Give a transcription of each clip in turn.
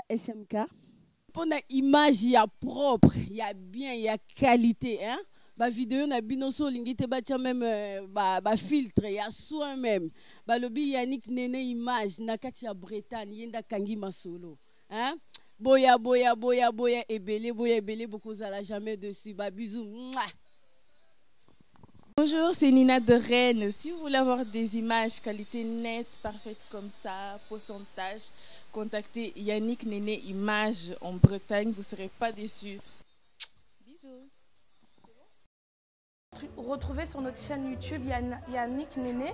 SMK. Pour une image, il y a propre, il y a bien, il y a qualité. Hein? Ba vidéo na binoso lingite ba même ba filtre ya soin même. Ba lobi Yannick Nene image na kati ya Bretagne yenda kangi masolo. Hein? Boya boya boya boya ebele beaucoup zala jamais dessus. Ba bisous. Mouah. Bonjour, c'est Nina de Rennes. Si vous voulez avoir des images qualité nette, parfaite comme ça, pourcentage, contactez Yannick Nene Images en Bretagne, vous ne serez pas déçus. Bisous. Retrouvez sur notre chaîne YouTube Yannick Nene.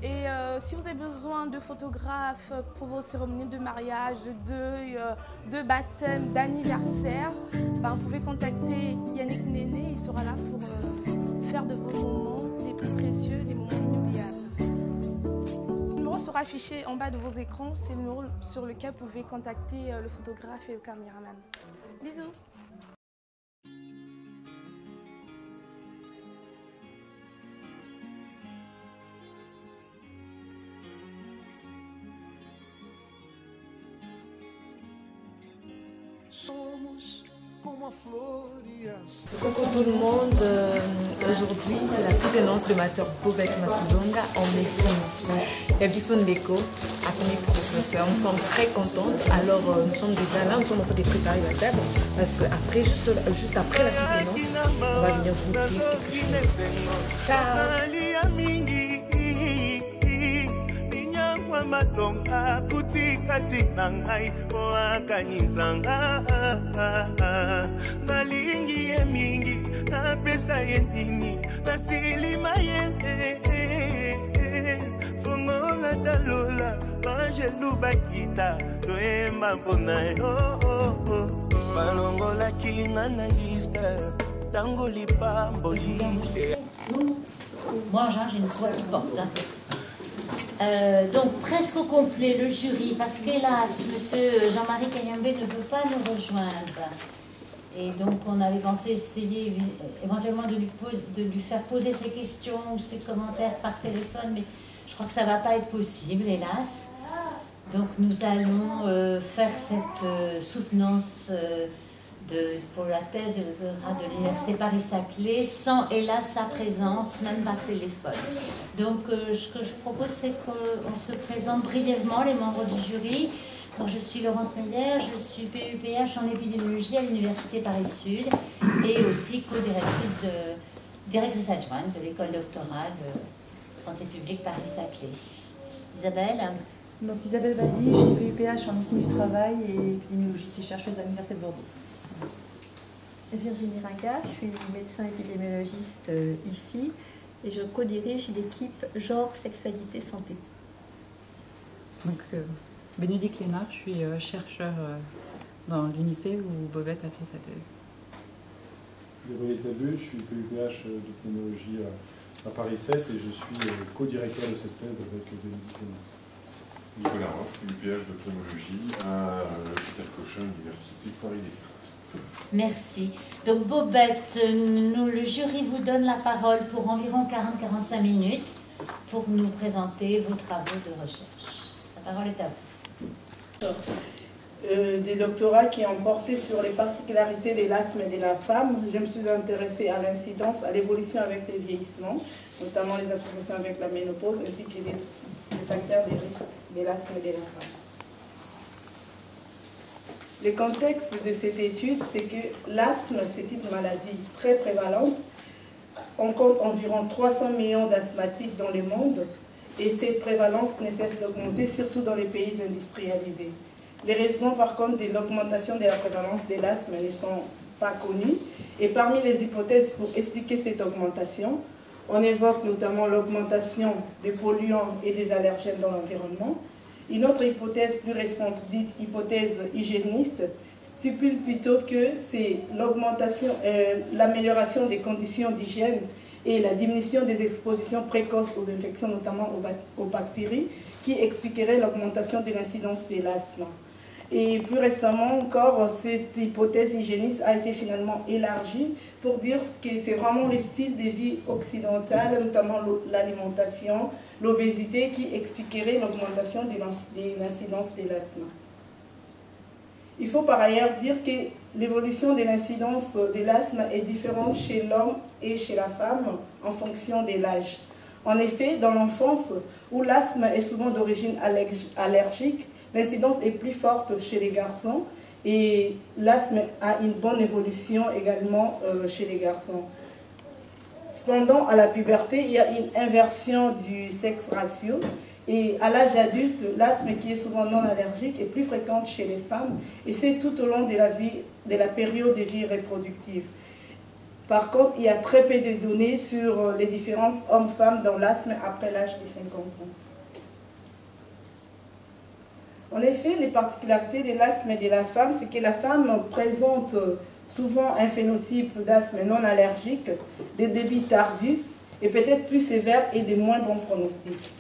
Et si vous avez besoin de photographes pour vos cérémonies de mariage, de deuil, de baptême, d'anniversaire, ben, vous pouvez contacter Yannick Nene, il sera là pour faire de vos moments les plus précieux, des moments inoubliables. Le numéro sera affiché en bas de vos écrans, c'est le numéro sur lequel vous pouvez contacter le photographe et le caméraman. Bisous. Coucou tout le monde, aujourd'hui c'est la soutenance de ma soeur Bobette Matulonga en médecine. Et Bisson Leko, professeur, nous sommes très contentes. Alors nous sommes déjà là, nous sommes en train de préparer la table parce que après, juste après la soutenance, on va venir vous dire quelque chose. Ciao. Malonga kutikati nangai oakanizanga nalingi ye mingi napesa ye nini nasilima ye fongola dalola bangelu bakita toyemba mpona yo balongolaki nga na liste tango lipamboli. Moi, Jean, j'ai une voix qui porte. Hein. Donc presque au complet le jury, parce qu'hélas, monsieur Jean-Marie Kayembe ne peut pas nous rejoindre. Et donc on avait pensé essayer éventuellement de lui faire poser ses questions ou ses commentaires par téléphone, mais je crois que ça ne va pas être possible, hélas. Donc nous allons faire cette soutenance pour la thèse de doctorat de l'Université Paris-Saclay sans, hélas, sa présence, même par téléphone. Donc, ce que je propose, c'est qu'on se présente brièvement, les membres du jury. Alors, je suis Laurence Meyer, je suis PUPH en épidémiologie à l'Université Paris-Sud et aussi directrice adjointe de l'école doctorale de santé publique Paris-Saclay. Isabelle? Donc, Isabelle Valdi, je suis PUPH en médecine du travail et épidémiologiste et chercheuse à l'Université de Bordeaux. Virginie Ringa, je suis médecin épidémiologiste ici et je co-dirige l'équipe genre, sexualité, santé. Donc, Bénédicte Lénard, je suis chercheur dans l'unité où Bobette a fait sa thèse. Gabriel Tabeu, je suis PUPH d'épidémiologie à Paris 7 et je suis co-directeur de cette thèse avec Bénédicte Lénard. Nicolas Roche, PUPH de pneumologie à Peter Cochin, l'Université Paris-Descartes. Merci. Donc Bobette, le jury vous donne la parole pour environ 40-45 minutes pour nous présenter vos travaux de recherche. La parole est à vous. Des doctorats qui ont porté sur les particularités de l'asthme et de la femme. Je me suis intéressée à l'incidence, à l'évolution avec le vieillissement, notamment les associations avec la ménopause, ainsi que les facteurs de risque de l'asthme et de la femme. Le contexte de cette étude, c'est que l'asthme, c'est une maladie très prévalente. On compte environ 300 millions d'asthmatiques dans le monde et cette prévalence ne cesse d'augmenter, surtout dans les pays industrialisés. Les raisons, par contre, de l'augmentation de la prévalence de l'asthme ne sont pas connues. Et parmi les hypothèses pour expliquer cette augmentation, on évoque notamment l'augmentation des polluants et des allergènes dans l'environnement. Une autre hypothèse plus récente, dite hypothèse hygiéniste, stipule plutôt que c'est l'amélioration des conditions d'hygiène et la diminution des expositions précoces aux infections, notamment aux bactéries, qui expliquerait l'augmentation de l'incidence de l'asthme. Et plus récemment encore, cette hypothèse hygiéniste a été finalement élargie pour dire que c'est vraiment le style de vie occidental, notamment l'alimentation, l'obésité, qui expliquerait l'augmentation de l'incidence de l'asthme. Il faut par ailleurs dire que l'évolution de l'incidence de l'asthme est différente chez l'homme et chez la femme en fonction de l'âge. En effet, dans l'enfance, où l'asthme est souvent d'origine allergique, l'incidence est plus forte chez les garçons et l'asthme a une bonne évolution également chez les garçons. Cependant, à la puberté, il y a une inversion du sexe ratio. Et à l'âge adulte, l'asthme, qui est souvent non allergique, est plus fréquente chez les femmes, et c'est tout au long de la période de vie reproductive. Par contre, il y a très peu de données sur les différences hommes-femmes dans l'asthme après l'âge de 50 ans. En effet, les particularités de l'asthme et de la femme, c'est que la femme présente souvent un phénotype d'asthme non allergique, des débuts tardifs, et peut-être plus sévères et de moins bons pronostics.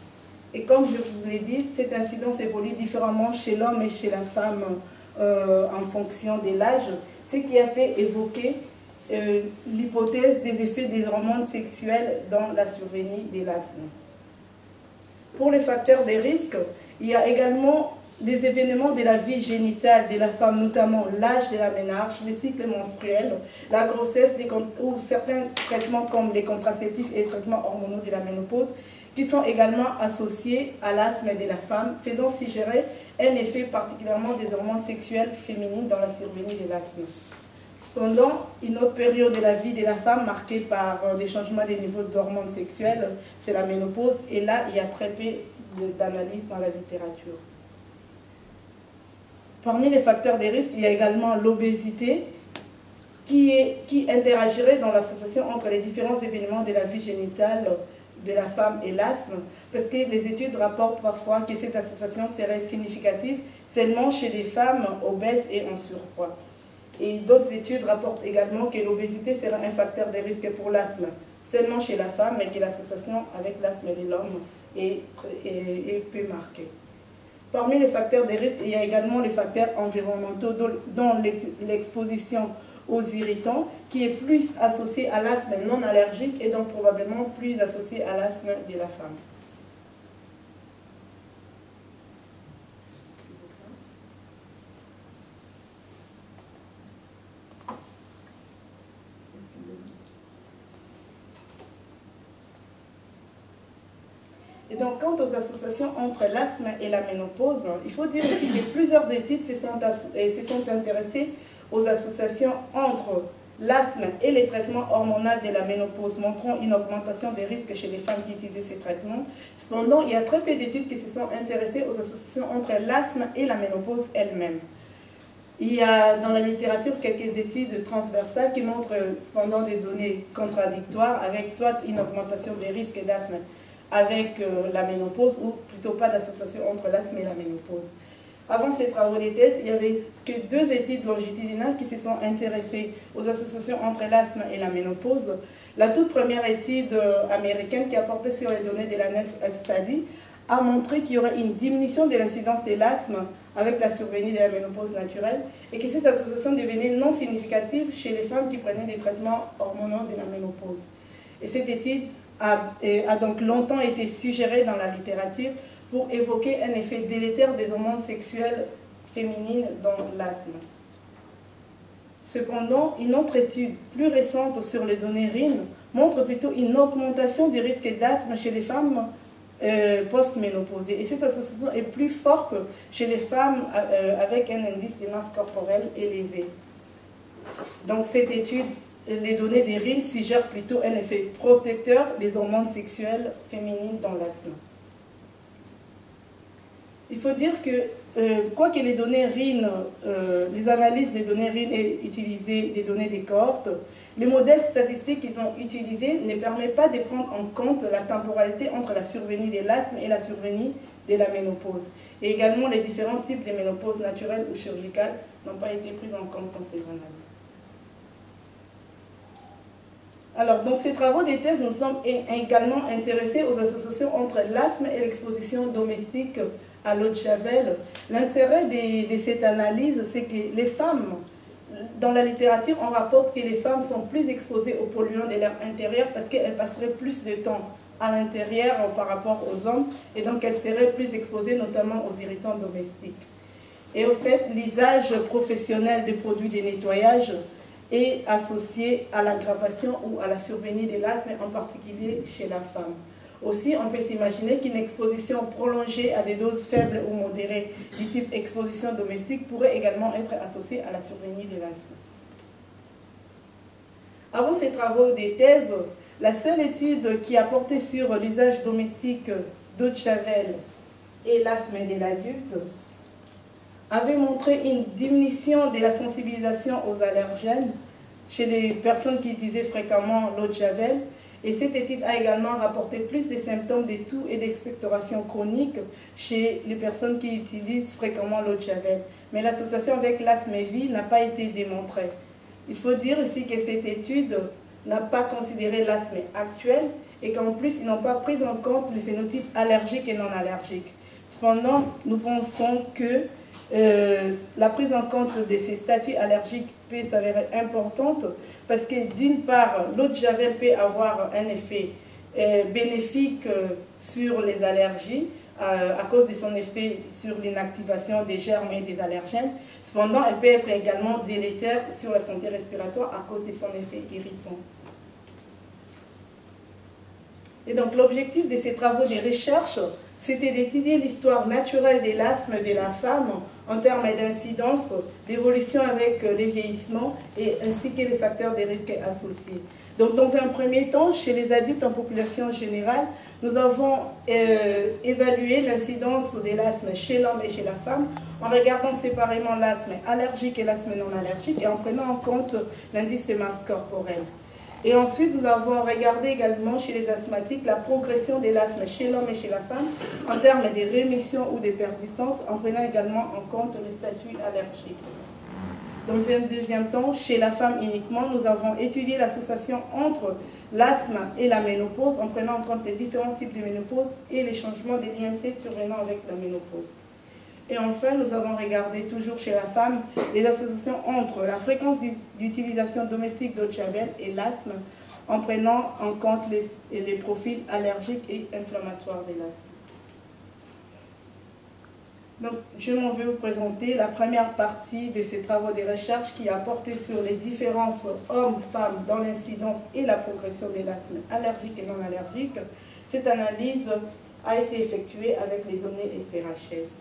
Et comme je vous l'ai dit, cette incidence évolue différemment chez l'homme et chez la femme en fonction de l'âge, ce qui a fait évoquer l'hypothèse des effets des hormones sexuelles dans la survenue de l'asthme. Pour les facteurs de risque, il y a également les événements de la vie génitale de la femme, notamment l'âge de la ménarche, le cycle menstruel, la grossesse ou certains traitements comme les contraceptifs et les traitements hormonaux de la ménopause, qui sont également associés à l'asthme de la femme, faisant suggérer un effet particulièrement des hormones sexuelles féminines dans la survenue de l'asthme. Cependant, une autre période de la vie de la femme marquée par des changements des niveaux d'hormones sexuelles, c'est la ménopause, et là, il y a très peu d'analyses dans la littérature. Parmi les facteurs de risque, il y a également l'obésité, qui interagirait dans l'association entre les différents événements de la vie génitale de la femme et l'asthme, parce que les études rapportent parfois que cette association serait significative seulement chez les femmes obèses et en surpoids. Et d'autres études rapportent également que l'obésité serait un facteur de risque pour l'asthme, seulement chez la femme, mais que l'association avec l'asthme de l'homme est peu marquée. Parmi les facteurs de risque, il y a également les facteurs environnementaux, dont l'exposition aux irritants, qui est plus associé à l'asthme non allergique et donc probablement plus associé à l'asthme de la femme. Et donc, quant aux associations entre l'asthme et la ménopause, il faut dire que plusieurs études se sont intéressées aux associations entre l'asthme et les traitements hormonaux de la ménopause, montrant une augmentation des risques chez les femmes qui utilisent ces traitements. Cependant, il y a très peu d'études qui se sont intéressées aux associations entre l'asthme et la ménopause elle-même. Il y a dans la littérature quelques études transversales qui montrent cependant des données contradictoires, avec soit une augmentation des risques d'asthme avec la ménopause, ou plutôt pas d'association entre l'asthme et la ménopause. Avant ces travaux de thèse, il n'y avait que 2 études longitudinales qui se sont intéressées aux associations entre l'asthme et la ménopause. La toute première étude américaine qui a porté sur les données de la NEST Study a montré qu'il y aurait une diminution de l'incidence de l'asthme avec la survenue de la ménopause naturelle et que cette association devenait non significative chez les femmes qui prenaient des traitements hormonaux de la ménopause. Et cette étude a donc longtemps été suggérée dans la littérature pour évoquer un effet délétère des hormones sexuelles féminines dans l'asthme. Cependant, une autre étude plus récente sur les données RIN montre plutôt une augmentation du risque d'asthme chez les femmes post-ménopausées. Et cette association est plus forte chez les femmes avec un indice de masse corporelle élevé. Donc cette étude, les données des RIN suggèrent plutôt un effet protecteur des hormones sexuelles féminines dans l'asthme. Il faut dire que, quoique les données RIN, les analyses des données RIN aient utilisé des données des cohortes, les modèles statistiques qu'ils ont utilisés ne permettent pas de prendre en compte la temporalité entre la survenue de l'asthme et la survenue de la ménopause. Et également, les différents types de ménopause naturelle ou chirurgicale n'ont pas été pris en compte dans ces analyses. Alors, dans ces travaux de thèse, nous sommes également intéressés aux associations entre l'asthme et l'exposition domestique à l'eau de Javel. L'intérêt de cette analyse, c'est que les femmes, dans la littérature, on rapporte que les femmes sont plus exposées aux polluants de l'air intérieur parce qu'elles passeraient plus de temps à l'intérieur par rapport aux hommes et donc elles seraient plus exposées notamment aux irritants domestiques. Et au fait, l'usage professionnel des produits de nettoyage est associé à l'aggravation ou à la survenue de l'asthme, en particulier chez la femme. Aussi, on peut s'imaginer qu'une exposition prolongée à des doses faibles ou modérées du type exposition domestique pourrait également être associée à la survenue de l'asthme. Avant ces travaux de thèse, la seule étude qui a porté sur l'usage domestique d'eau de Javel et l'asthme de l'adulte avait montré une diminution de la sensibilisation aux allergènes chez les personnes qui utilisaient fréquemment l'eau de Javel. Et cette étude a également rapporté plus de symptômes de toux et d'expectoration chronique chez les personnes qui utilisent fréquemment l'eau de Javel. Mais l'association avec l'asthme vie n'a pas été démontrée. Il faut dire ici que cette étude n'a pas considéré l'asthme actuel et qu'en plus, ils n'ont pas pris en compte les phénotypes allergiques et non allergiques. Cependant, nous pensons que la prise en compte de ces statuts allergiques peut s'avérer importante parce que d'une part, l'eau de Javel peut avoir un effet bénéfique sur les allergies à cause de son effet sur l'inactivation des germes et des allergènes. Cependant, elle peut être également délétère sur la santé respiratoire à cause de son effet irritant. Et donc l'objectif de ces travaux de recherche, c'était d'étudier l'histoire naturelle de l'asthme de la femme en termes d'incidence, d'évolution avec le vieillissement et ainsi que les facteurs de risque associés. Donc dans un premier temps, chez les adultes en population générale, nous avons évalué l'incidence de l'asthme chez l'homme et chez la femme en regardant séparément l'asthme allergique et l'asthme non allergique et en prenant en compte l'indice de masse corporelle. Et ensuite, nous avons regardé également chez les asthmatiques la progression de l'asthme chez l'homme et chez la femme en termes de rémission ou de persistance, en prenant également en compte le statut allergique. Dans un deuxième temps, chez la femme uniquement, nous avons étudié l'association entre l'asthme et la ménopause, en prenant en compte les différents types de ménopause et les changements de l'IMC survenant avec la ménopause. Et enfin, nous avons regardé toujours chez la femme les associations entre la fréquence d'utilisation domestique d'eau de Javel et l'asthme en prenant en compte les profils allergiques et inflammatoires de l'asthme. Donc, je m'en vais vous présenter la première partie de ces travaux de recherche qui a porté sur les différences hommes-femmes dans l'incidence et la progression de l'asthme allergique et non allergique. Cette analyse a été effectuée avec les données SRHS.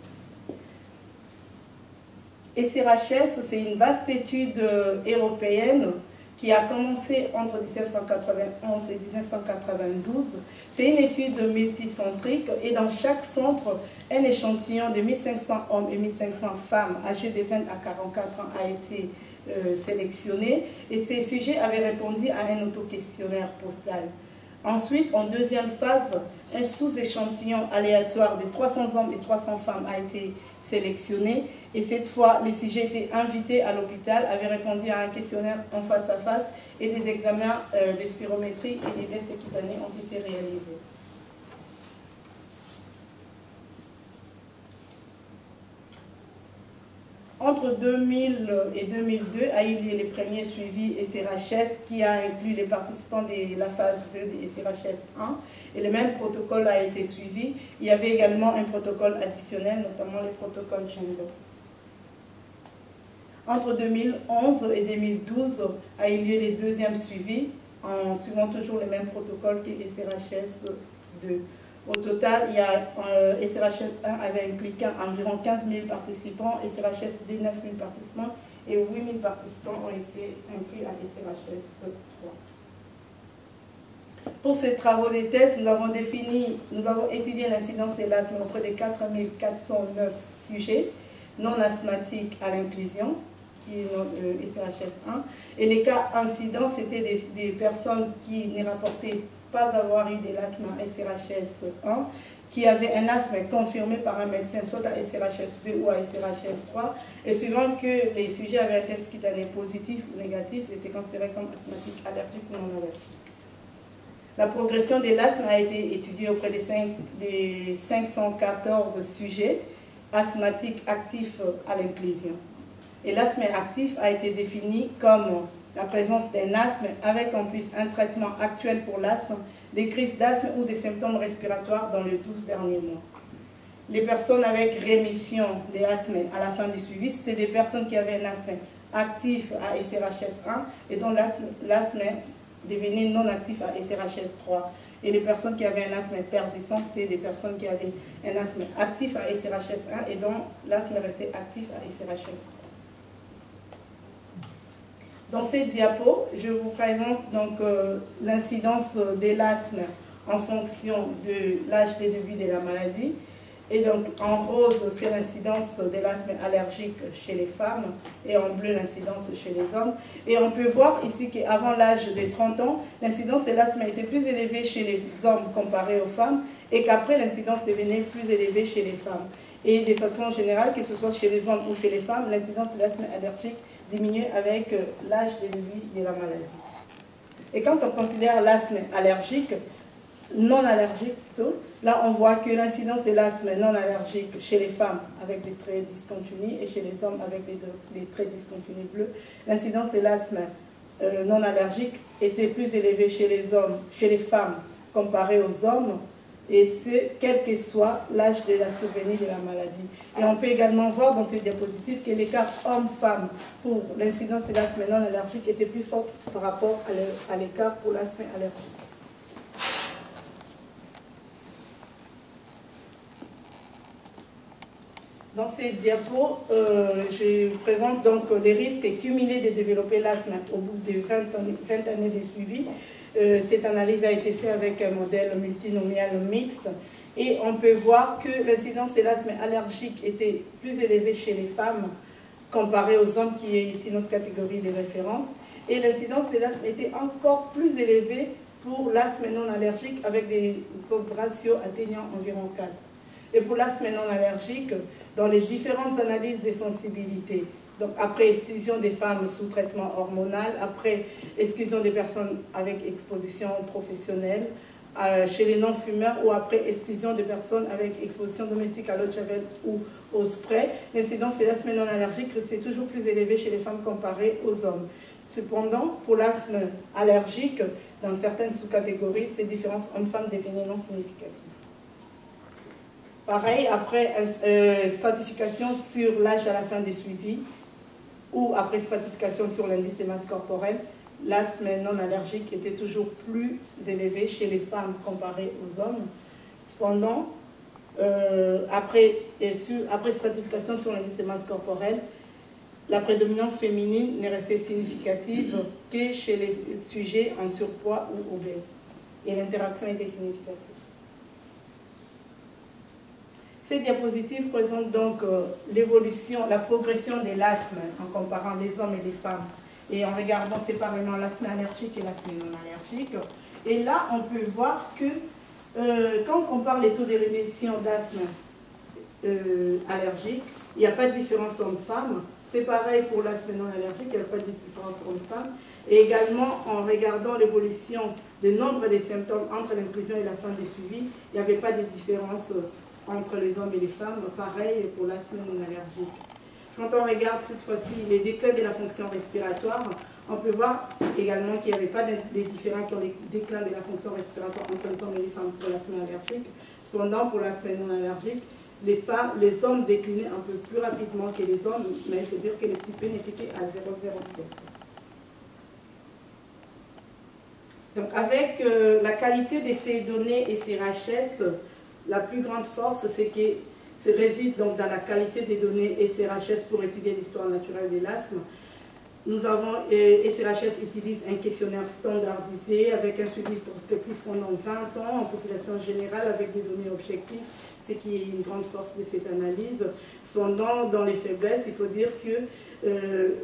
SRHS, c'est une vaste étude européenne qui a commencé entre 1991 et 1992. C'est une étude multicentrique et dans chaque centre, un échantillon de 1500 hommes et 1500 femmes âgés de 20 à 44 ans a été sélectionné et ces sujets avaient répondu à un autoquestionnaire postal. Ensuite, en deuxième phase, un sous-échantillon aléatoire de 300 hommes et 300 femmes a été sélectionné. Et cette fois, les sujets étaient invités à l'hôpital, avaient répondu à un questionnaire en face à face et des examens de spirométrie et des tests cutanés ont été réalisés. Entre 2000 et 2002 a eu lieu les premiers suivis SRHS qui a inclus les participants de la phase 2 de SRHS 1 et le même protocole a été suivi. Il y avait également un protocole additionnel, notamment le protocole Django. Entre 2011 et 2012 a eu lieu les deuxièmes suivis en suivant toujours le même protocole que SRHS 2. Au total, SRHS 1 avait impliqué environ 15 000 participants, SRHS 2, 9 000 participants et 8 000 participants ont été inclus à SRHS 3. Pour ces travaux de thèse, nous avons étudié l'incidence de l'asthme auprès de 4 409 sujets non asthmatiques à l'inclusion, qui est SRHS 1, et les cas incidents, c'était des personnes qui ne rapportaient pas avoir eu de l'asthme à SRHS 1, qui avaient un asthme confirmé par un médecin, soit à SRHS 2 ou à SRHS 3, et suivant que les sujets avaient un test cutané positif ou négatif, c'était considéré comme asthmatique, allergique ou non allergique. La progression de l'asthme a été étudiée auprès des 514 sujets asthmatiques actifs à l'inclusion. Et l'asthme actif a été défini comme la présence d'un asthme avec en plus un traitement actuel pour l'asthme, des crises d'asthme ou des symptômes respiratoires dans les 12 derniers mois. les personnes avec rémission de l'asthme à la fin du suivi, c'était des personnes qui avaient un asthme actif à SRHS1 et dont l'asthme devenait non actif à SRHS3. Et les personnes qui avaient un asthme persistant, c'était des personnes qui avaient un asthme actif à SRHS1 et dont l'asthme restait actif à SRHS3. Dans cette diapo, je vous présente donc l'incidence de l'asthme en fonction de l'âge de début de la maladie. Et donc en rose, c'est l'incidence de l'asthme allergique chez les femmes et en bleu, l'incidence chez les hommes. Et on peut voir ici qu'avant l'âge de 30 ans, l'incidence de l'asthme était plus élevée chez les hommes comparée aux femmes et qu'après, l'incidence devenait plus élevée chez les femmes. Et de façon générale, que ce soit chez les hommes ou chez les femmes, l'incidence de l'asthme allergique diminue avec l'âge de début de la maladie. Et quand on considère l'asthme allergique, non allergique plutôt, là on voit que l'incidence de l'asthme non allergique chez les femmes avec des traits discontinus et chez les hommes avec des traits discontinus bleus, l'incidence de l'asthme non allergique était plus élevée chez les hommes, chez les femmes comparée aux hommes, et c'est quel que soit l'âge de la survenue de la maladie. Et on peut également voir dans ces diapositives que l'écart homme-femme pour l'incidence de l'asthme non allergique était plus fort par rapport à l'écart pour l'asthme allergique. Dans ces diapos, je présente donc les risques cumulés de développer l'asthme au bout de 20 années de suivi. Cette analyse a été faite avec un modèle multinomial mixte et on peut voir que l'incidence de l'asthme allergique était plus élevée chez les femmes comparée aux hommes, qui est ici notre catégorie de référence, et l'incidence de l'asthme était encore plus élevée pour l'asthme non allergique avec des ratios atteignant environ 4. Et pour l'asthme non allergique, dans les différentes analyses des sensibilités, donc après exclusion des femmes sous traitement hormonal, après exclusion des personnes avec exposition professionnelle, chez les non-fumeurs ou après exclusion des personnes avec exposition domestique à l'eau de javel ou au spray, l'incidence de l'asthme non allergique c'est toujours plus élevée chez les femmes comparée aux hommes. Cependant, pour l'asthme allergique, dans certaines sous-catégories, ces différences hommes-femmes devenaient non significatives. Pareil, après stratification sur l'âge à la fin des suivis ou après stratification sur l'indice de masse corporelle, l'asthme non allergique était toujours plus élevé chez les femmes comparé aux hommes. Cependant, après stratification sur l'indice de masse corporelle, la prédominance féminine n'est restée significative que chez les sujets en surpoids ou obèses. Et l'interaction était significative. Ces diapositives présentent donc l'évolution, la progression de l'asthme en comparant les hommes et les femmes et en regardant séparément l'asthme allergique et l'asthme non allergique. Et là, on peut voir que quand on compare les taux de rémission d'asthme allergique, il n'y a pas de différence homme-femme. C'est pareil pour l'asthme non allergique, il n'y a pas de différence homme-femme. Et également, en regardant l'évolution du nombre des symptômes entre l'inclusion et la fin des suivis, il n'y avait pas de différence entre les hommes et les femmes, pareil pour l'asthme non allergique. Quand on regarde cette fois-ci les déclins de la fonction respiratoire, on peut voir également qu'il n'y avait pas de différence dans les déclins de la fonction respiratoire entre les hommes et les femmes pour l'asthme allergique. Cependant, pour l'asthme non allergique, les hommes déclinaient un peu plus rapidement que les hommes, mais il faut dire que les petits P n'étaient qu'à 0,07. Donc avec la qualité de ces données et ces SRHS, la plus grande force, c'est que ça réside donc dans la qualité des données SRHS pour étudier l'histoire naturelle de l'asthme. Nous avons, SRHS utilise un questionnaire standardisé avec un suivi prospectif pendant 20 ans en population générale avec des données objectives, ce qui est une grande force de cette analyse. Cependant, dans les faiblesses, il faut dire que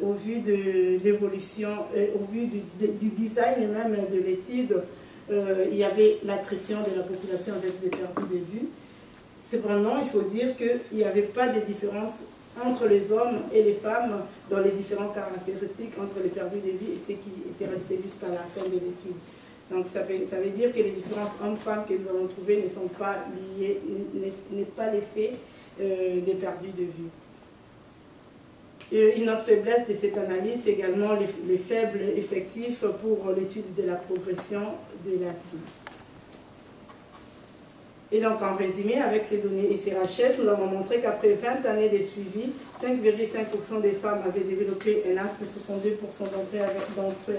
au vu de l'évolution, au vu du design même de l'étude, il y avait l'attrition de la population avec des perdus de vue. Cependant, il faut dire qu'il n'y avait pas de différence entre les hommes et les femmes dans les différentes caractéristiques entre les perdus de vue et ce qui était resté jusqu'à la fin de l'étude. Donc ça veut dire que les différences hommes-femmes que nous avons trouvées ne sont pas liées, n'est pas l'effet des perdus de vue. Une autre faiblesse de cette analyse, c'est également les faibles effectifs pour l'étude de la progression de l'asthme. Et donc, en résumé, avec ces données et ces richesses, nous avons montré qu'après 20 années de suivi, 5,5% des femmes avaient développé un asthme, 62% d'entre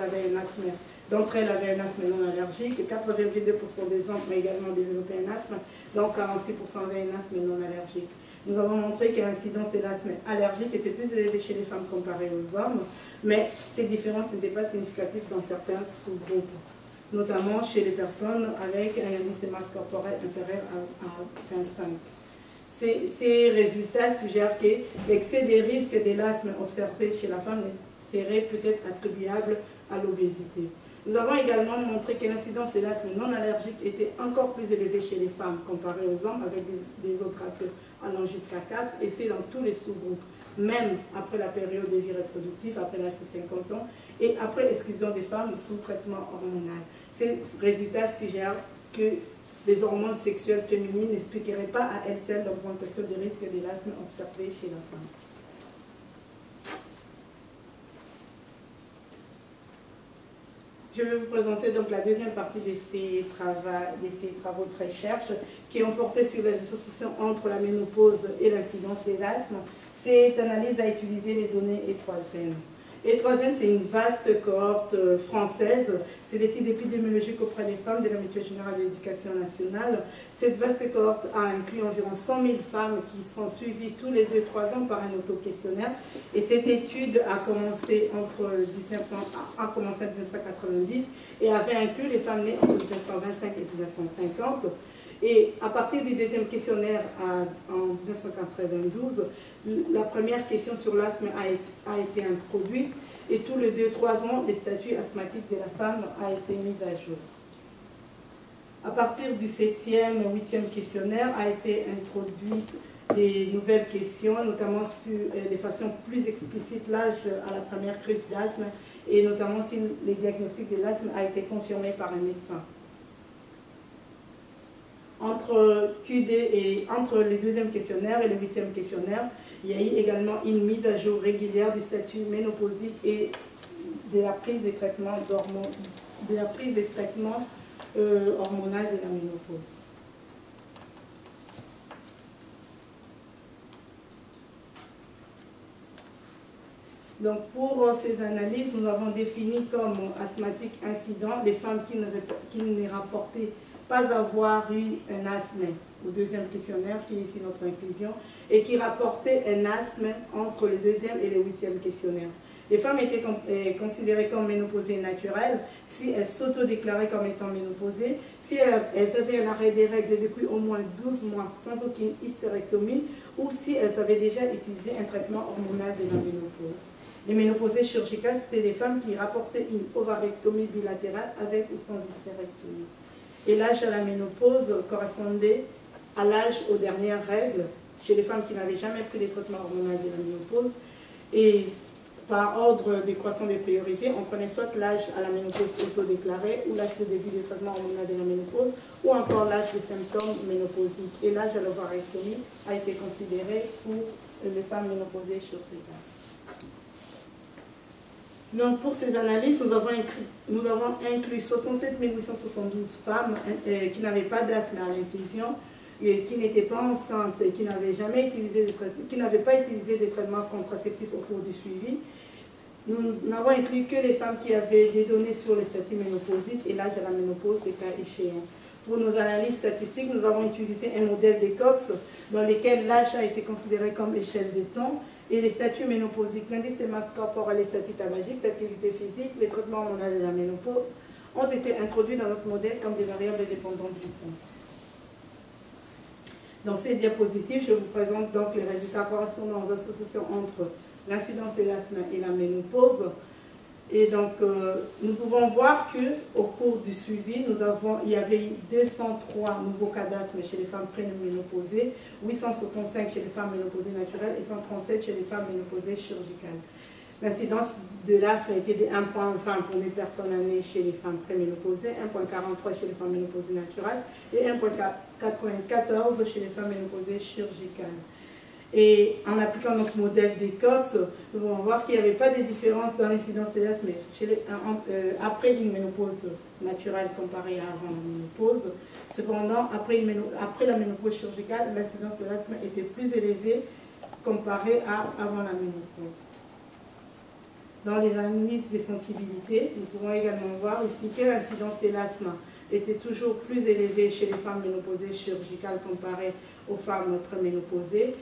elles avaient un asthme non allergique, 4,2% des hommes ont également développé un asthme, donc 46% avaient un asthme non allergique. Nous avons montré que l'incidence de l'asthme allergique était plus élevée chez les femmes comparée aux hommes, mais ces différences n'étaient pas significatives dans certains sous-groupes, notamment chez les personnes avec un indice de masse corporelle inférieur à 25. Ces résultats suggèrent que l'excès des risques de l'asthme observé chez la femme serait peut-être attribuable à l'obésité. Nous avons également montré que l'incidence de l'asthme non allergique était encore plus élevée chez les femmes comparée aux hommes, avec des autres ratios allant jusqu'à 4, et c'est dans tous les sous-groupes, même après la période de vie reproductive, après l'âge de 50 ans, et après exclusion des femmes sous traitement hormonal. Ces résultats suggèrent que les hormones sexuelles féminines n'expliqueraient pas à elles seules l'augmentation des risques de l'asthme observé chez la femme. Je vais vous présenter donc la deuxième partie de ces travaux de recherche qui ont porté sur l'association entre la ménopause et l'incidence de l'asthme. Cette analyse a utilisé les données E3N. E3N, c'est une vaste cohorte française. C'est l'étude épidémiologique auprès des femmes de la Mutuelle Générale de l'Éducation nationale. Cette vaste cohorte a inclus environ 100 000 femmes qui sont suivies tous les 2-3 ans par un auto-questionnaire. Et cette étude a commencé en 1990 et avait inclus les femmes nées entre 1925 et 1950. Et à partir du deuxième questionnaire en 1992, la première question sur l'asthme a été introduite et tous les 2-3 ans, le statut asthmatique de la femme a été mis à jour. À partir du 7e et 8e questionnaire a été introduite des nouvelles questions, notamment sur de façon plus explicite l'âge à la première crise d'asthme et notamment si le diagnostic de l'asthme a été confirmé par un médecin. Entre le deuxième questionnaire et le 8e questionnaire, il y a eu également une mise à jour régulière du statut ménopausique et de la prise des traitements hormonaux de la ménopause. Donc pour ces analyses, nous avons défini comme asthmatique incident les femmes qui ne rapportaient pas avoir eu un asthme au deuxième questionnaire, qui est ici notre inclusion, et qui rapportaient un asthme entre le deuxième et le 8e questionnaire. Les femmes étaient considérées comme ménopausées naturelles si elles s'auto-déclaraient comme étant ménopausées, si elles avaient un arrêt des règles depuis au moins 12 mois sans aucune hystérectomie, ou si elles avaient déjà utilisé un traitement hormonal de la ménopause. Les ménopausées chirurgicales, c'était les femmes qui rapportaient une ovarectomie bilatérale avec ou sans hystérectomie. Et l'âge à la ménopause correspondait à l'âge aux dernières règles chez les femmes qui n'avaient jamais pris les traitements hormonaux de la ménopause. Et par ordre décroissant des priorités, on prenait soit l'âge à la ménopause autodéclaré ou l'âge de début des traitements hormonaux de la ménopause ou encore l'âge des symptômes ménopausiques. Et l'âge à l'ovarectomie a été considéré pour les femmes ménopausées chirurgicales. Donc pour ces analyses, nous avons inclus 67 872 femmes qui n'avaient pas d'asthme à l'inclusion, qui n'étaient pas enceintes et qui n'avaient pas utilisé des traitements contraceptifs au cours du suivi. Nous n'avons inclus que les femmes qui avaient des données sur le statut ménopausique et l'âge à la ménopause des cas échéants. Pour nos analyses statistiques, nous avons utilisé un modèle des Cox dans lequel l'âge a été considéré comme échelle de temps et les statuts ménopausiques, l'indice de masse corporelle et les statuts tabagiques, l'activité physique, les traitements hormonaux de la ménopause ont été introduits dans notre modèle comme des variables dépendantes du temps. Dans ces diapositives, je vous présente donc les résultats correspondant aux associations entre l'incidence de l'asthme et la ménopause. Et donc, nous pouvons voir qu'au cours du suivi, il y avait eu 203 nouveaux cas d'asthme chez les femmes préménopausées, 865 chez les femmes ménopausées naturelles et 137 chez les femmes ménopausées chirurgicales. L'incidence de l'asthme a été de 1,20 pour les personnes âgées chez les femmes préménopausées, 1,43 chez les femmes ménopausées naturelles et 1,94 chez les femmes ménopausées chirurgicales. Et en appliquant notre modèle des Cox, nous allons voir qu'il n'y avait pas de différence dans l'incidence de l'asthme après une ménopause naturelle comparée à avant la ménopause. Cependant, après la ménopause chirurgicale, l'incidence de l'asthme était plus élevée comparée à avant la ménopause. Dans les analyses des sensibilités, nous pouvons également voir ici que l'incidence de l'asthme était toujours plus élevée chez les femmes ménopausées chirurgicales comparée aux femmes préménopausées.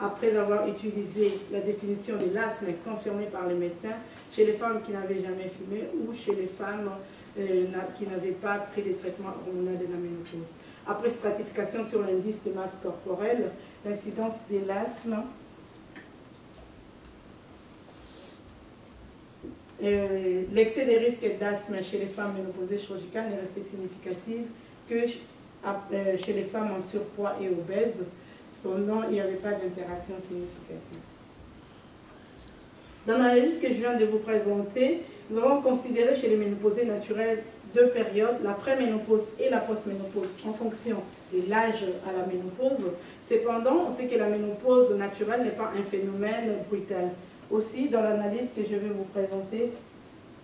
Après avoir utilisé la définition de l'asthme confirmée par les médecins, chez les femmes qui n'avaient jamais fumé ou chez les femmes qui n'avaient pas pris les traitements hormonaux de la ménopause. Après stratification sur l'indice de masse corporelle, l'incidence de l'asthme l'excès des risques d'asthme chez les femmes ménopausées chirurgicales n'est resté significatif que chez les femmes en surpoids et obèses. Cependant, il n'y avait pas d'interaction significative. Dans l'analyse que je viens de vous présenter, nous avons considéré chez les ménopausées naturelles deux périodes, la préménopause et la postménopause, en fonction de l'âge à la ménopause. Cependant, on sait que la ménopause naturelle n'est pas un phénomène brutal. Aussi, dans l'analyse que je vais vous présenter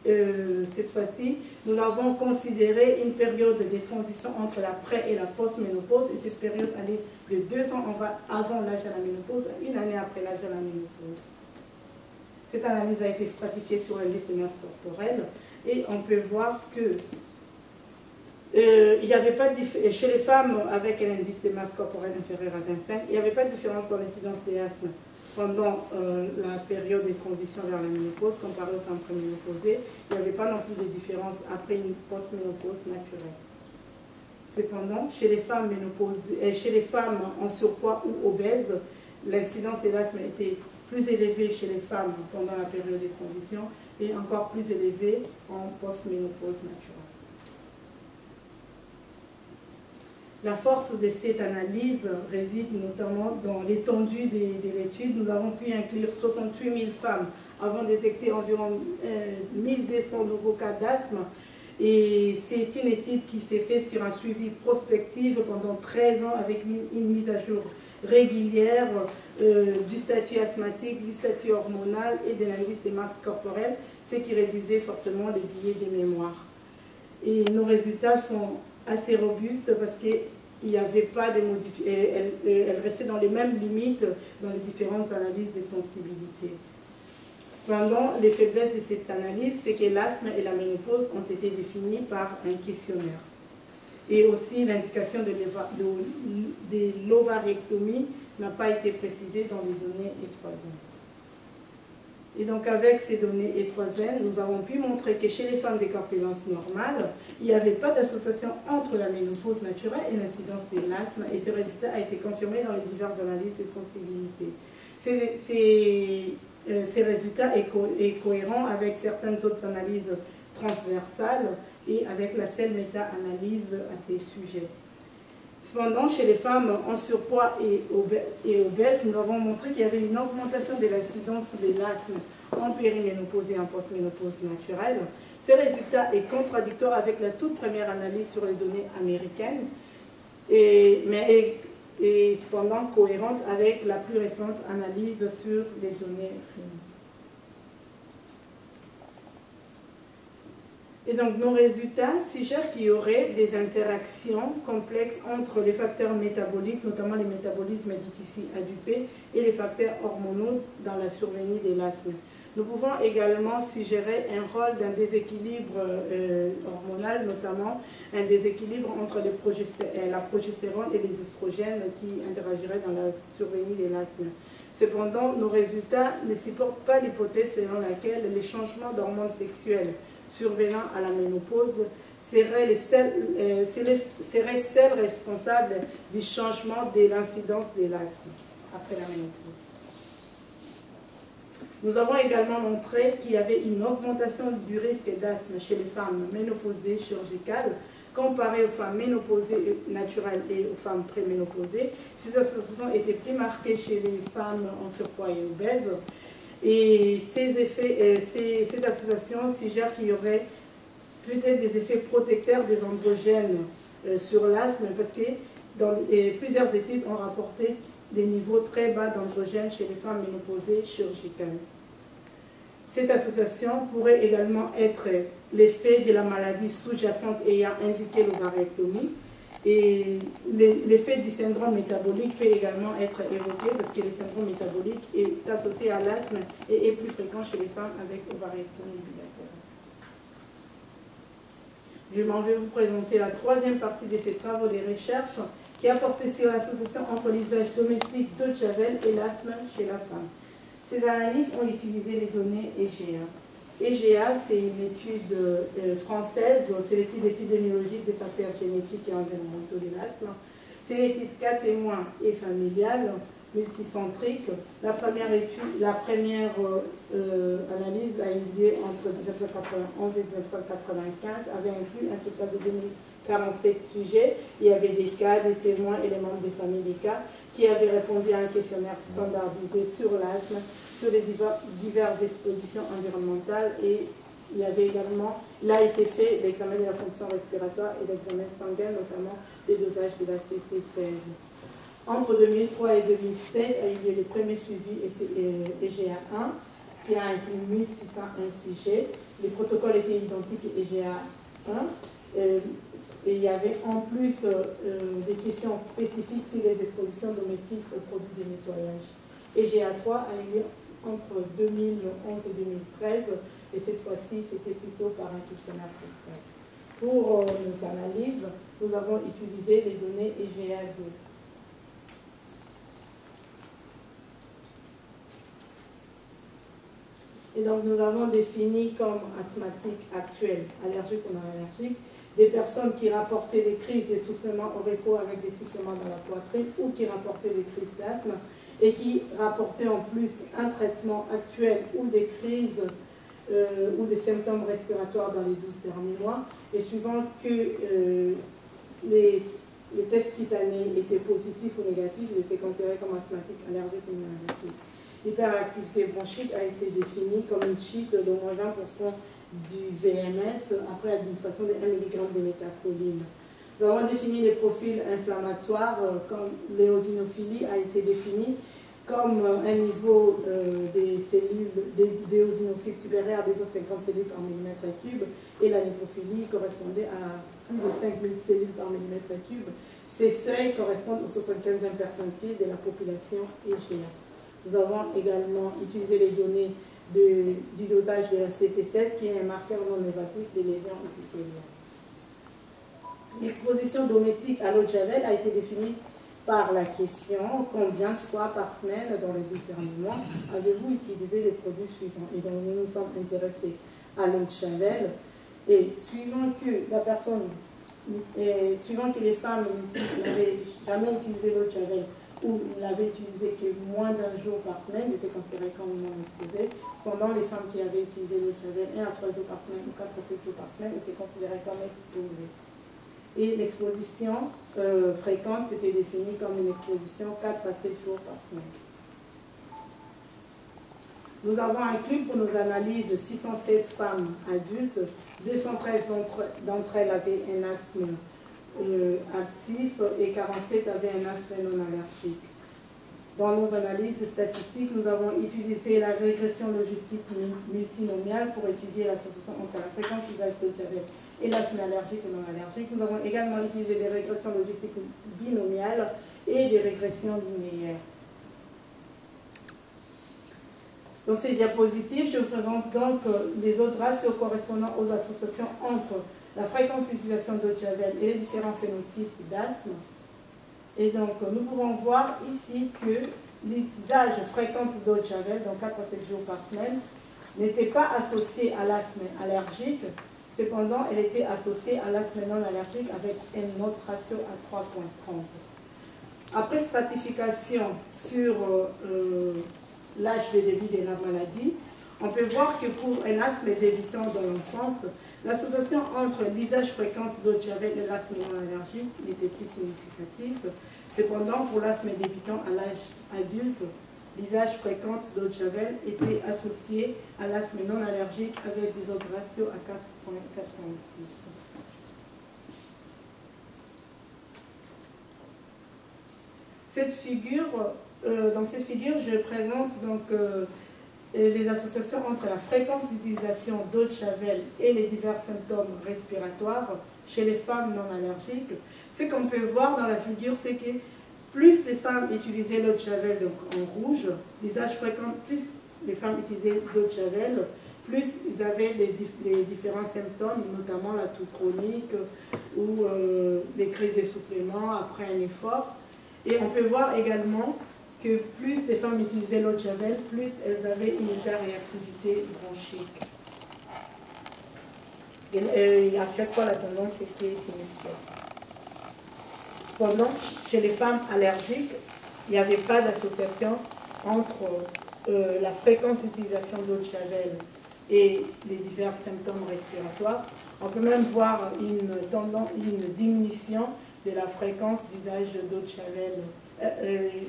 cette fois-ci, nous avons considéré une période de transition entre la pré- et la post-ménopause, et cette période allait de 2 ans avant l'âge de la ménopause à 1 année après l'âge de la ménopause. Cette analyse a été stratifiée sur l'indice de masse corporelle, et on peut voir que il n'y avait pas de chez les femmes avec un indice de masse corporelle inférieur à 25, il n'y avait pas de différence dans l'incidence de l'asthme pendant la période de transition vers la ménopause comparée aux femmes préménopausées. Il n'y avait pas non plus de différence après une post-ménopause naturelle. Cependant, chez les femmes en surpoids ou obèses, l'incidence de l'asthme était plus élevée chez les femmes pendant la période de transition et encore plus élevée en post-ménopause naturelle. La force de cette analyse réside notamment dans l'étendue de l'étude. Nous avons pu inclure 68 000 femmes avant de détecter environ 1200 nouveaux cas d'asthme. Et c'est une étude qui s'est faite sur un suivi prospectif pendant 13 ans avec une mise à jour régulière du statut asthmatique, du statut hormonal et de l'indice des masses corporelles, ce qui réduisait fortement les billets de mémoire. Et nos résultats sont assez robuste parce qu'il n'y avait pas de modifications, elle restait dans les mêmes limites dans les différentes analyses de sensibilité. Cependant, les faiblesses de cette analyse, c'est que l'asthme et la ménopause ont été définies par un questionnaire. Et aussi, l'indication de l'ovarectomie n'a pas été précisée dans les données E3N. Et donc, avec ces données E3N, nous avons pu montrer que chez les femmes de corpulence normale, il n'y avait pas d'association entre la ménopause naturelle et l'incidence de l'asthme. Et ce résultat a été confirmé dans les diverses analyses de sensibilité. Ces résultats est cohérent avec certaines autres analyses transversales et avec la seule méta-analyse à ces sujets. Cependant, chez les femmes en surpoids et obèses, nous avons montré qu'il y avait une augmentation de l'incidence de l'asthme en périménopause et en postménopause naturelle. Ce résultat est contradictoire avec la toute première analyse sur les données américaines, mais est cependant cohérente avec la plus récente analyse sur les données féminines. Et donc, nos résultats suggèrent qu'il y aurait des interactions complexes entre les facteurs métaboliques, notamment les métabolismes du tissu adipeux, et les facteurs hormonaux dans la survenue de l'asthme. Nous pouvons également suggérer un rôle d'un déséquilibre hormonal, notamment un déséquilibre entre la progestérone et les oestrogènes qui interagiraient dans la survenue de l'asthme. Cependant, nos résultats ne supportent pas l'hypothèse selon laquelle les changements d'hormones sexuelles survenant à la ménopause seraient seuls responsables du changement de l'incidence de l'asthme après la ménopause. Nous avons également montré qu'il y avait une augmentation du risque d'asthme chez les femmes ménopausées chirurgicales comparé aux femmes ménopausées naturelles et aux femmes préménopausées. Ces associations étaient plus marquées chez les femmes en surpoids et obèses. Et cette association suggère qu'il y aurait peut-être des effets protecteurs des androgènes sur l'asthme, parce que plusieurs études ont rapporté des niveaux très bas d'androgènes chez les femmes ménopausées chirurgicales. Cette association pourrait également être l'effet de la maladie sous-jacente ayant indiqué l'ovariectomie. Et l'effet du syndrome métabolique peut également être évoqué parce que le syndrome métabolique est associé à l'asthme et est plus fréquent chez les femmes avec ovariectomie bilatérale. Je m'en vais vous présenter la troisième partie de ces travaux de recherche qui a porté sur l'association entre l'usage domestique d'eau de javel et l'asthme chez la femme. Ces analyses ont utilisé les données EGA. EGA, c'est une étude française, c'est l'étude épidémiologique des facteurs génétiques et environnementaux de l'asthme. C'est une étude cas témoins et familiale, multicentrique. La première analyse a eu lieu entre 1991 et 1995, avait inclus un total de 2047 sujets. Il y avait des cas, des témoins et les membres des familles des cas qui avaient répondu à un questionnaire standardisé sur l'asthme, sur les diverses expositions environnementales, et il y avait également, il a été fait l'examen de la fonction respiratoire et l'examen sanguin, notamment des dosages de la CC16. Entre 2003 et 2007 a eu lieu le premier suivi EGA1 qui a inclus 1601 sujets. Les protocoles étaient identiques EGA1. Et il y avait en plus des questions spécifiques sur les expositions domestiques aux produits de nettoyage. EGA3 a eu lieu entre 2011 et 2013, et cette fois-ci, c'était plutôt par un questionnaire fiscal. Pour nos analyses, nous avons utilisé les données EGA2. Et donc, nous avons défini comme asthmatiques actuels, allergiques ou non allergiques, des personnes qui rapportaient des crises d'essoufflement oricaux avec des sifflements dans la poitrine ou qui rapportaient des crises d'asthme et qui rapportaient en plus un traitement actuel ou des crises ou des symptômes respiratoires dans les 12 derniers mois. Et suivant que les tests cutanés étaient positifs ou négatifs, ils étaient considérés comme asthmatiques, allergiques ou non allergiques. L'hyperactivité bronchique a été définie comme une chute d'au moins 20% du VMS après l'administration de 1 mg de méthacholine. Nous avons défini les profils inflammatoires, comme l'éosinophilie a été définie comme un niveau des cellules d'éosinophiles supérieur à 250 cellules par millimètre cube, et la neutrophilie correspondait à plus de 5000 cellules par millimètre cube. Ces seuils correspondent au 75e percentile de la population EGA. Nous avons également utilisé les données du dosage de la CC16, qui est un marqueur non évasif des lésions épithéliales. L'exposition domestique à l'eau de javel a été définie par la question: combien de fois par semaine dans les 12 derniers mois avez-vous utilisé les produits suivants? Et donc nous nous sommes intéressés à l'eau de javel, et suivant que les femmes n'avaient jamais utilisé l'eau de javel ou l'avaient utilisé que moins d'un jour par semaine, étaient considérées comme non exposées. Cependant, les femmes qui avaient utilisé l'eau de javel 1 à 3 jours par semaine ou 4 à 7 jours par semaine étaient considérées comme exposées. Et l'exposition fréquente s'était définie comme une exposition 4 à 7 jours par semaine. Nous avons inclus pour nos analyses 607 femmes adultes, 213 d'entre elles avaient un asthme actif et 47 avaient un asthme non allergique. Dans nos analyses statistiques, nous avons utilisé la régression logistique multinomiale pour étudier l'association entre la fréquence d'usage de javel et l'asthme allergique et non allergique. Nous avons également utilisé des régressions logistiques binomiales et des régressions linéaires. Dans ces diapositives, je vous présente donc les autres ratios correspondant aux associations entre la fréquence d'utilisation d'eau de javel et les différents phénotypes d'asthme. Et donc, nous pouvons voir ici que l'usage fréquent d'eau de javel, donc 4 à 7 jours par semaine, n'était pas associé à l'asthme allergique. Cependant, elle était associée à l'asthme non allergique avec un autre ratio à 3,30. Après stratification sur l'âge de début de la maladie, on peut voir que pour un asthme débutant dans l'enfance, l'association entre l'usage fréquent d'eau de javel et l'asthme non allergique n'était plus significative. Cependant, pour l'asthme débutant à l'âge adulte, l'usage fréquent d'eau de javel était associé à l'asthme non allergique avec des autres ratios à 4,86. Cette figure dans cette figure, je présente donc les associations entre la fréquence d'utilisation d'eau de Javel et les divers symptômes respiratoires chez les femmes non allergiques. Ce qu'on peut voir dans la figure, c'est que plus les femmes utilisaient l'eau de Javel, donc en rouge, l'usage fréquent, plus les femmes utilisaient l'eau de Javel, plus ils avaient les différents symptômes, notamment la toux chronique ou les crises d'essoufflement après un effort. Et on peut voir également que plus les femmes utilisaient l'eau de Javel, plus elles avaient une hyperréactivité bronchique. Et à chaque fois, la tendance était significative. Cependant, chez les femmes allergiques, il n'y avait pas d'association entre la fréquence d'utilisation d'eau de Javel et les divers symptômes respiratoires. On peut même voir une diminution de la fréquence d'usage d'eau de Javel,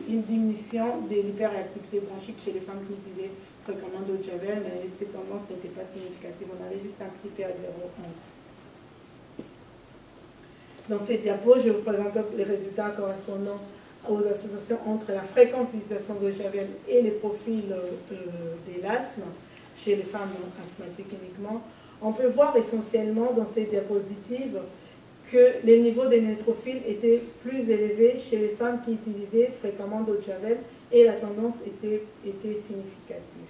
une diminution de l'hyperréactivité bronchique chez les femmes qui utilisaient fréquemment d'eau de Javel, mais ces tendances n'étaient pas significatives. On avait juste un petit P à 0,11. Dans cette diapo, je vous présente les résultats correspondant aux associations entre la fréquence d'utilisation d'eau de Javel et les profils de l'asthme chez les femmes asthmatiques uniquement. On peut voir essentiellement dans ces diapositives que les niveaux des neutrophiles étaient plus élevés chez les femmes qui utilisaient fréquemment d'eau de Javel et la tendance était significative.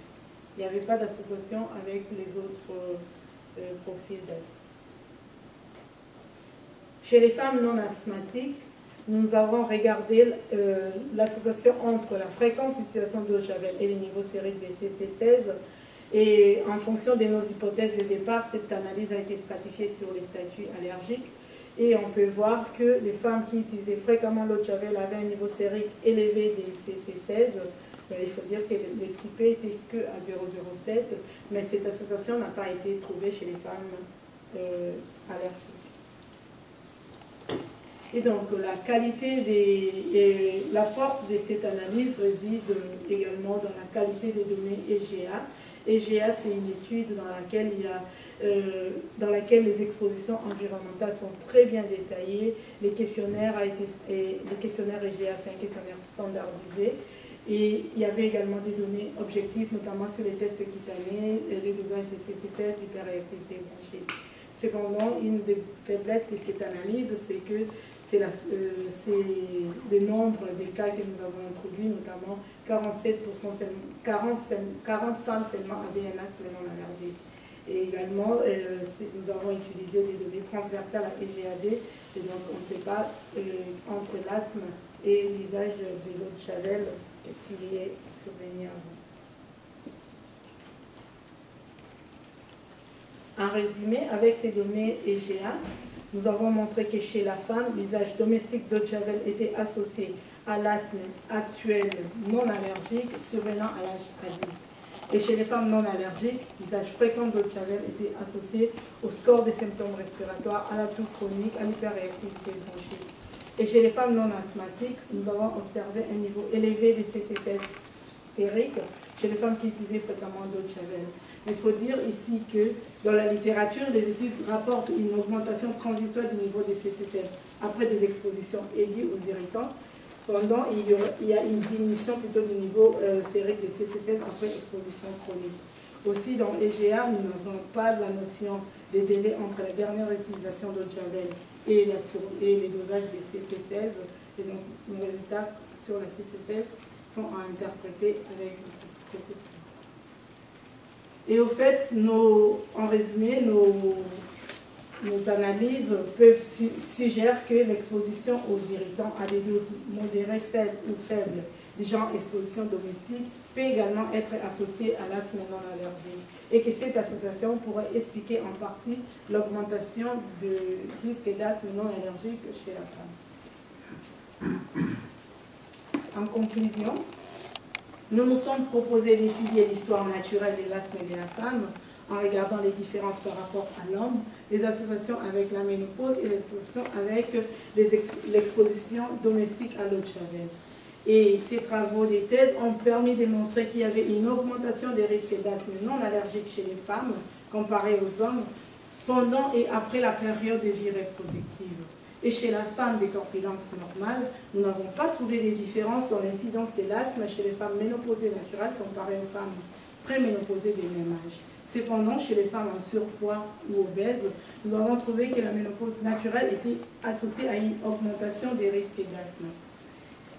Il n'y avait pas d'association avec les autres profils d'asthme. Chez les femmes non asthmatiques, nous avons regardé l'association entre la fréquence d'utilisation d'eau de Javel et les niveaux sériques des CC16. Et en fonction de nos hypothèses de départ, cette analyse a été stratifiée sur les statuts allergiques. Et on peut voir que les femmes qui utilisaient fréquemment l'eau de Javel avaient un niveau sérique élevé des CC16. Il faut dire que les petits P étaient que à 0,07, mais cette association n'a pas été trouvée chez les femmes allergiques. Et donc la qualité la force de cette analyse réside également dans la qualité des données EGA. EGA, c'est une étude dans laquelle les expositions environnementales sont très bien détaillées. Les questionnaires EGA, c'est un questionnaire standardisé. Et il y avait également des données objectives, notamment sur les tests cutanés, les dosages de CC16, l'hyperréactivité bronchique. Cependant, une des faiblesses de cette analyse, c'est que c'est le nombre des cas que nous avons introduits, notamment 40 femmes seulement avaient un asthme non allergique. Et également, nous avons utilisé des données transversales à EGAD, et donc on ne sait pas entre l'asthme et l'usage de l'eau de Javel, qu'est-ce qui est survenu avant. En résumé, avec ces données EGA, nous avons montré que chez la femme, l'usage domestique d'eau de Javel était associé à l'asthme actuel non allergique survenant à l'âge adulte. Et chez les femmes non allergiques, l'usage fréquent d'eau de Javel était associé au score des symptômes respiratoires, à la toux chronique, à l'hyperréactivité bronchique. Et chez les femmes non asthmatiques, nous avons observé un niveau élevé de CC16 stériques chez les femmes qui utilisaient fréquemment d'eau de Javel. Il faut dire ici que dans la littérature, les études rapportent une augmentation transitoire du niveau des CC16 après des expositions aiguës aux irritants. Cependant, il y a une diminution plutôt du niveau sérique des CC16 après exposition chronique. Aussi, dans l'EGA, nous n'avons pas la notion des délais entre la dernière utilisation d'eau de Javel et les dosages des CC16. Et donc, nos résultats sur la CC16 sont à interpréter avec précaution. Et au fait, en résumé, nos analyses peuvent suggérer que l'exposition aux irritants à des doses modérées, faibles ou faibles, du genre exposition domestique, peut également être associée à l'asthme non allergique. Et que cette association pourrait expliquer en partie l'augmentation du risque d'asthme non allergique chez la femme. En conclusion, nous nous sommes proposés d'étudier l'histoire naturelle de l'asthme de la femme en regardant les différences par rapport à l'homme, les associations avec la ménopause et les associations avec l'exposition domestique à l'eau de Javel. Et ces travaux de thèse ont permis de montrer qu'il y avait une augmentation des risques d'asthme non allergique chez les femmes comparé aux hommes pendant et après la période de vie reproductive. et chez la femme des corpulences normales, nous n'avons pas trouvé des différences dans l'incidence de l'asthme chez les femmes ménopausées naturelles comparées aux femmes préménopausées des mêmes âges. Cependant, chez les femmes en surpoids ou obèses, nous avons trouvé que la ménopause naturelle était associée à une augmentation des risques d'asthme.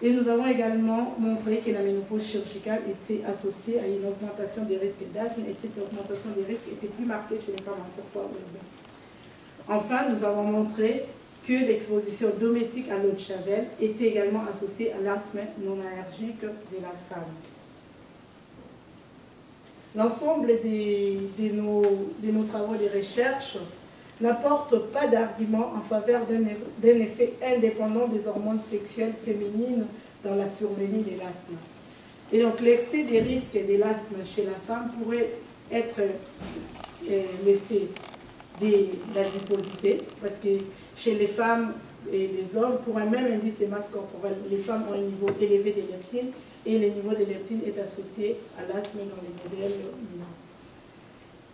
Et nous avons également montré que la ménopause chirurgicale était associée à une augmentation des risques d'asthme, et cette augmentation des risques était plus marquée chez les femmes en surpoids ou obèses. Enfin, nous avons montré que l'exposition domestique à l'eau de Javel était également associée à l'asthme non allergique de la femme. L'ensemble de nos travaux de recherche n'apporte pas d'argument en faveur d'un effet indépendant des hormones sexuelles féminines dans la survenue de l'asthme. Et donc l'excès des risques de l'asthme chez la femme pourrait être l'effet de l'adiposité, parce que chez les femmes et les hommes, pour un même indice de masse corporelle, les femmes ont un niveau élevé de leptine, et le niveau de leptine est associé à l'asthme dans les modèles humains.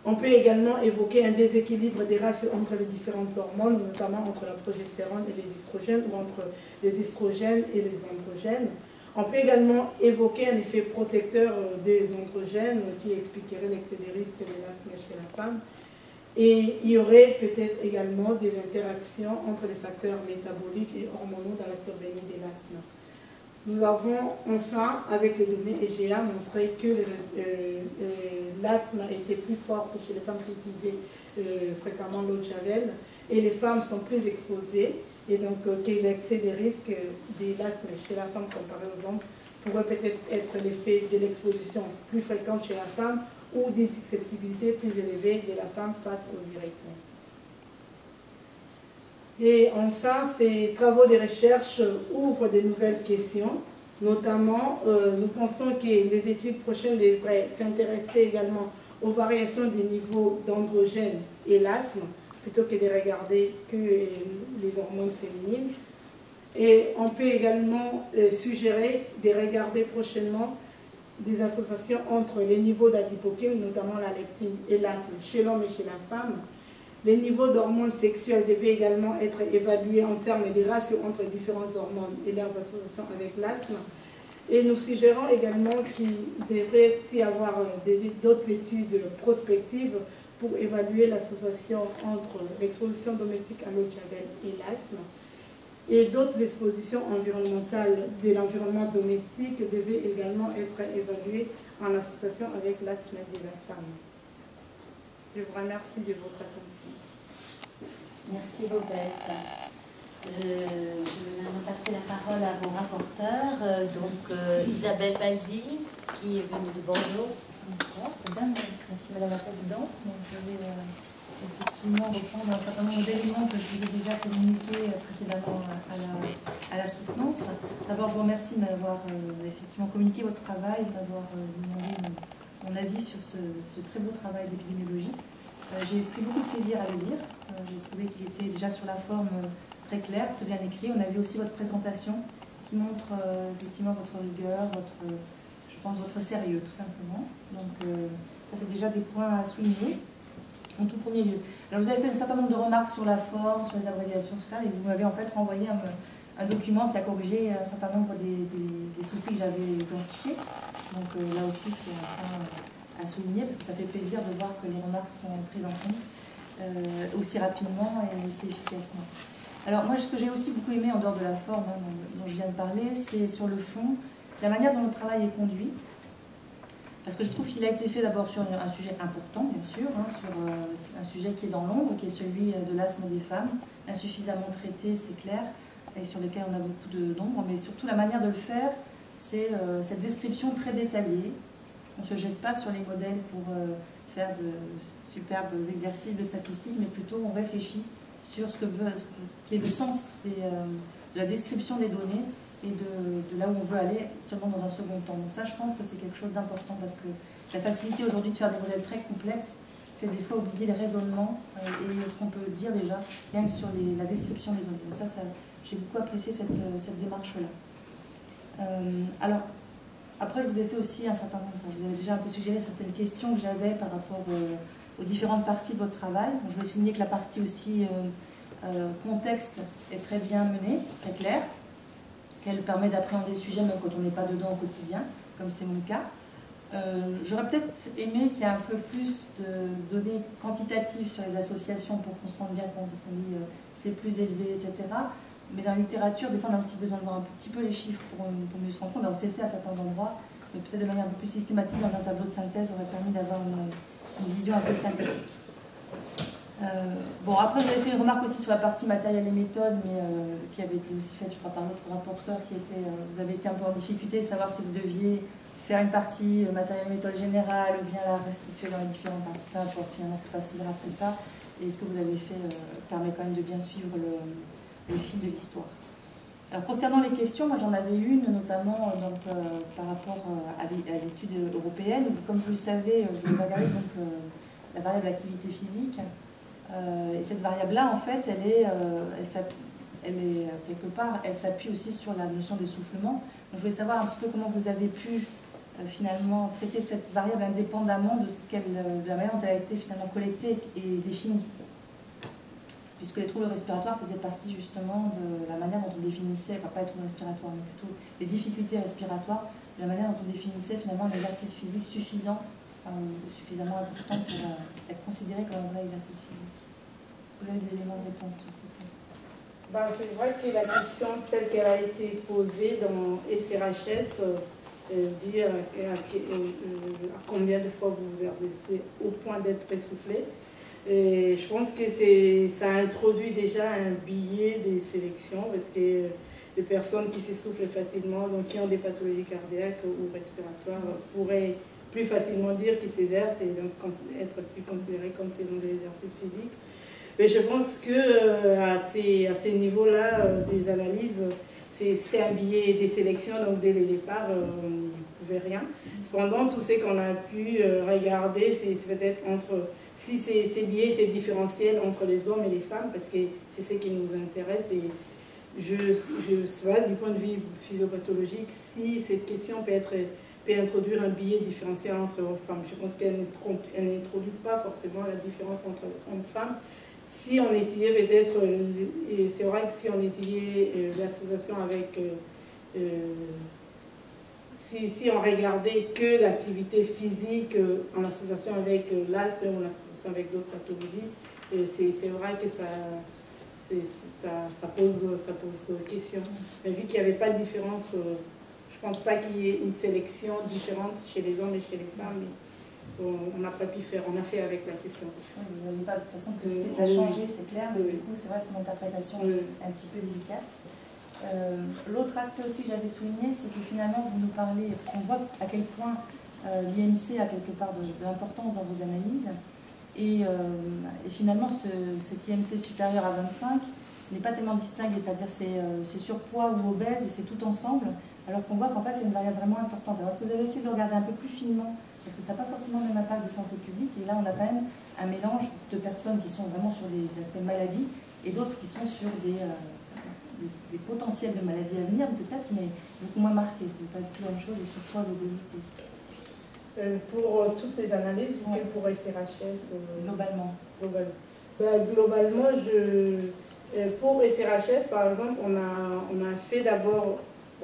On peut également évoquer un déséquilibre des ratios entre les différentes hormones, notamment entre la progestérone et les estrogènes, ou entre les estrogènes et les androgènes. On peut également évoquer un effet protecteur des androgènes qui expliquerait l'excès des risques de l'asthme chez la femme. Et il y aurait peut-être également des interactions entre les facteurs métaboliques et hormonaux dans la survenue de l'asthme. Nous avons enfin, avec les données EGA, montré que l'asthme était plus fort chez les femmes qui utilisaient fréquemment l'eau de Javel, et les femmes sont plus exposées, et donc que l'excès des risques de l'asthme chez la femme comparé aux hommes pourrait peut-être être l'effet de l'exposition plus fréquente chez la femme ou des susceptibilités plus élevées de la femme face aux irritants. Et enfin, ces travaux de recherche ouvrent de nouvelles questions. Notamment, nous pensons que les études prochaines devraient s'intéresser également aux variations des niveaux d'androgènes et l'asthme, plutôt que de regarder que les hormones féminines. Et on peut également suggérer de regarder prochainement des associations entre les niveaux d'adipochrome, notamment la leptine et l'asthme, chez l'homme et chez la femme. Les niveaux d'hormones sexuelles devaient également être évalués en termes de ratios entre différentes hormones et leurs associations avec l'asthme. Et nous suggérons également qu'il devrait y avoir d'autres études prospectives pour évaluer l'association entre l'exposition domestique à l'eau de Javel et l'asthme. Et d'autres expositions environnementales de l'environnement domestique devaient également être évaluées en association avec l'asthme de la femme. Je vous remercie de votre attention. Merci Bobette. Je vais maintenant passer la parole à vos rapporteurs. Isabelle Baldi, qui est venue de Bordeaux. Merci Madame la Présidente. Donc, je vais effectivement reprendre un certain nombre d'éléments que je vous ai déjà communiqués précédemment à la soutenance. D'abord, je vous remercie de m'avoir effectivement communiqué votre travail, de m'avoir demandé mon avis sur ce très beau travail d'épidémiologie. J'ai pris beaucoup de plaisir à le lire. J'ai trouvé qu'il était déjà sur la forme très clair, très bien écrit. On a vu aussi votre présentation qui montre effectivement votre rigueur, je pense votre sérieux tout simplement. Donc ça c'est déjà des points à souligner en tout premier lieu. Alors vous avez fait un certain nombre de remarques sur la forme, sur les abréviations, tout ça, et vous m'avez en fait renvoyé un document qui a corrigé un certain nombre des soucis que j'avais identifiés. Donc là aussi c'est un point à souligner parce que ça fait plaisir de voir que les remarques sont prises en compte aussi rapidement et aussi efficacement. Alors moi ce que j'ai aussi beaucoup aimé en dehors de la forme dont je viens de parler, c'est sur le fond, c'est la manière dont le travail est conduit. Parce que je trouve qu'il a été fait d'abord sur un sujet important, bien sûr, sur un sujet qui est dans l'ombre, qui est celui de l'asthme des femmes, insuffisamment traité, c'est clair, et sur lequel on a beaucoup d'ombre, mais surtout la manière de le faire, c'est cette description très détaillée. On ne se jette pas sur les modèles pour faire de superbes exercices de statistiques, mais plutôt on réfléchit sur ce qui est le sens de la description des données et de là où on veut aller seulement dans un second temps. Donc ça, je pense que c'est quelque chose d'important parce que la facilité aujourd'hui de faire des modèles très complexes fait des fois oublier les raisonnements et ce qu'on peut dire déjà, rien que sur la description des données. Donc ça j'ai beaucoup apprécié cette démarche-là. Alors, après, je vous ai fait aussi un certain nombre, je vous avais déjà un peu suggéré certaines questions que j'avais par rapport aux différentes parties de votre travail. Donc, je voulais souligner que la partie aussi contexte est très bien menée, très claire, qu'elle permet d'appréhender le sujet même quand on n'est pas dedans au quotidien, comme c'est mon cas. J'aurais peut-être aimé qu'il y ait un peu plus de données quantitatives sur les associations pour qu'on se rende bien compte, parce qu'on dit c'est plus élevé, etc. Mais dans la littérature, des fois, on a aussi besoin de voir un petit peu les chiffres pour mieux se rendre compte. Alors, c'est fait à certains endroits, mais peut-être de manière un peu plus systématique dans un tableau de synthèse aurait permis d'avoir une vision un peu synthétique. Bon, après, vous avez fait une remarque aussi sur la partie matériel et méthode, mais qui avait été aussi faite, je crois, par notre rapporteur, qui était, vous avez été un peu en difficulté de savoir si vous deviez faire une partie matériel et méthode générale ou bien la restituer dans les différentes parties. Peu importe, finalement, c'est pas si grave que ça. Et ce que vous avez fait permet quand même de bien suivre le fil de l'histoire. Alors, concernant les questions, moi j'en avais une, notamment par rapport à l'étude européenne, où, comme vous le savez, vous avez regardé la variable activité physique. Et cette variable-là, en fait, elle est quelque part, elle s'appuie aussi sur la notion d'essoufflement. Donc, je voulais savoir un petit peu comment vous avez pu finalement traiter cette variable indépendamment de la manière dont elle a été finalement collectée et définie. Puisque les troubles respiratoires faisaient partie justement de la manière dont on définissait, enfin pas les troubles respiratoires, mais plutôt les difficultés respiratoires, de la manière dont on définissait finalement un exercice physique suffisant, suffisamment important pour être considéré comme un vrai exercice physique. Est-ce que vous avez des éléments de réponse sur ce point? C'est vrai que la question telle qu'elle a été posée dans SRHS, dire à combien de fois vous vous avez au point d'être essoufflé. Et je pense que ça introduit déjà un biais des sélections, parce que les personnes qui s'essoufflent facilement, donc qui ont des pathologies cardiaques ou respiratoires, pourraient plus facilement dire qu'ils s'exercent et donc être plus considérés comme faisant de l'exercice physique. Mais je pense qu'à ces niveaux-là des analyses, c'est un biais des sélections, donc dès le départ, on n'y pouvait rien. Cependant, tout ce qu'on a pu regarder, c'est peut-être si ces biais étaient différentiels entre les hommes et les femmes, parce que c'est ce qui nous intéresse. Et je sais pas, du point de vue physiopathologique, si cette question peut introduire un biais différentiel entre hommes et femmes. Je pense qu'elle n'introduit pas forcément la différence entre hommes et femmes. Si on étudiait peut-être, et c'est vrai que si on étudiait l'association avec, si on regardait que l'activité physique en association avec l'asthme ou en association avec d'autres pathologies, c'est vrai que ça pose question. Mais vu qu'il n'y avait pas de différence, je ne pense pas qu'il y ait une sélection différente chez les hommes et chez les femmes. On n'a pas pu faire, on a fait avec la question. Oui, vous n'avez pas de toute façon que ça a changé, c'est clair, mais du coup, c'est vrai, c'est une interprétation un petit peu délicate. L'autre aspect aussi que j'avais souligné, c'est que finalement, vous nous parlez, parce qu'on voit à quel point l'IMC a quelque part de l'importance dans vos analyses, et finalement, cet IMC supérieur à 25 n'est pas tellement distingué, c'est-à-dire c'est surpoids ou obèse, et c'est tout ensemble, alors qu'on voit qu'en fait, c'est une variable vraiment importante. Alors, est-ce que vous avez essayé de regarder un peu plus finement, parce que ça n'a pas forcément le même impact de santé publique, et là, on a quand même un mélange de personnes qui sont vraiment sur des aspects de maladie, et d'autres qui sont sur des potentiels de maladies à venir, peut-être, mais beaucoup moins marqués. Ce n'est pas du tout la même chose, le surpoids, l'obésité. Pour toutes les analyses, ou que pour SRHS globalement. Globalement, pour SRHS, par exemple, on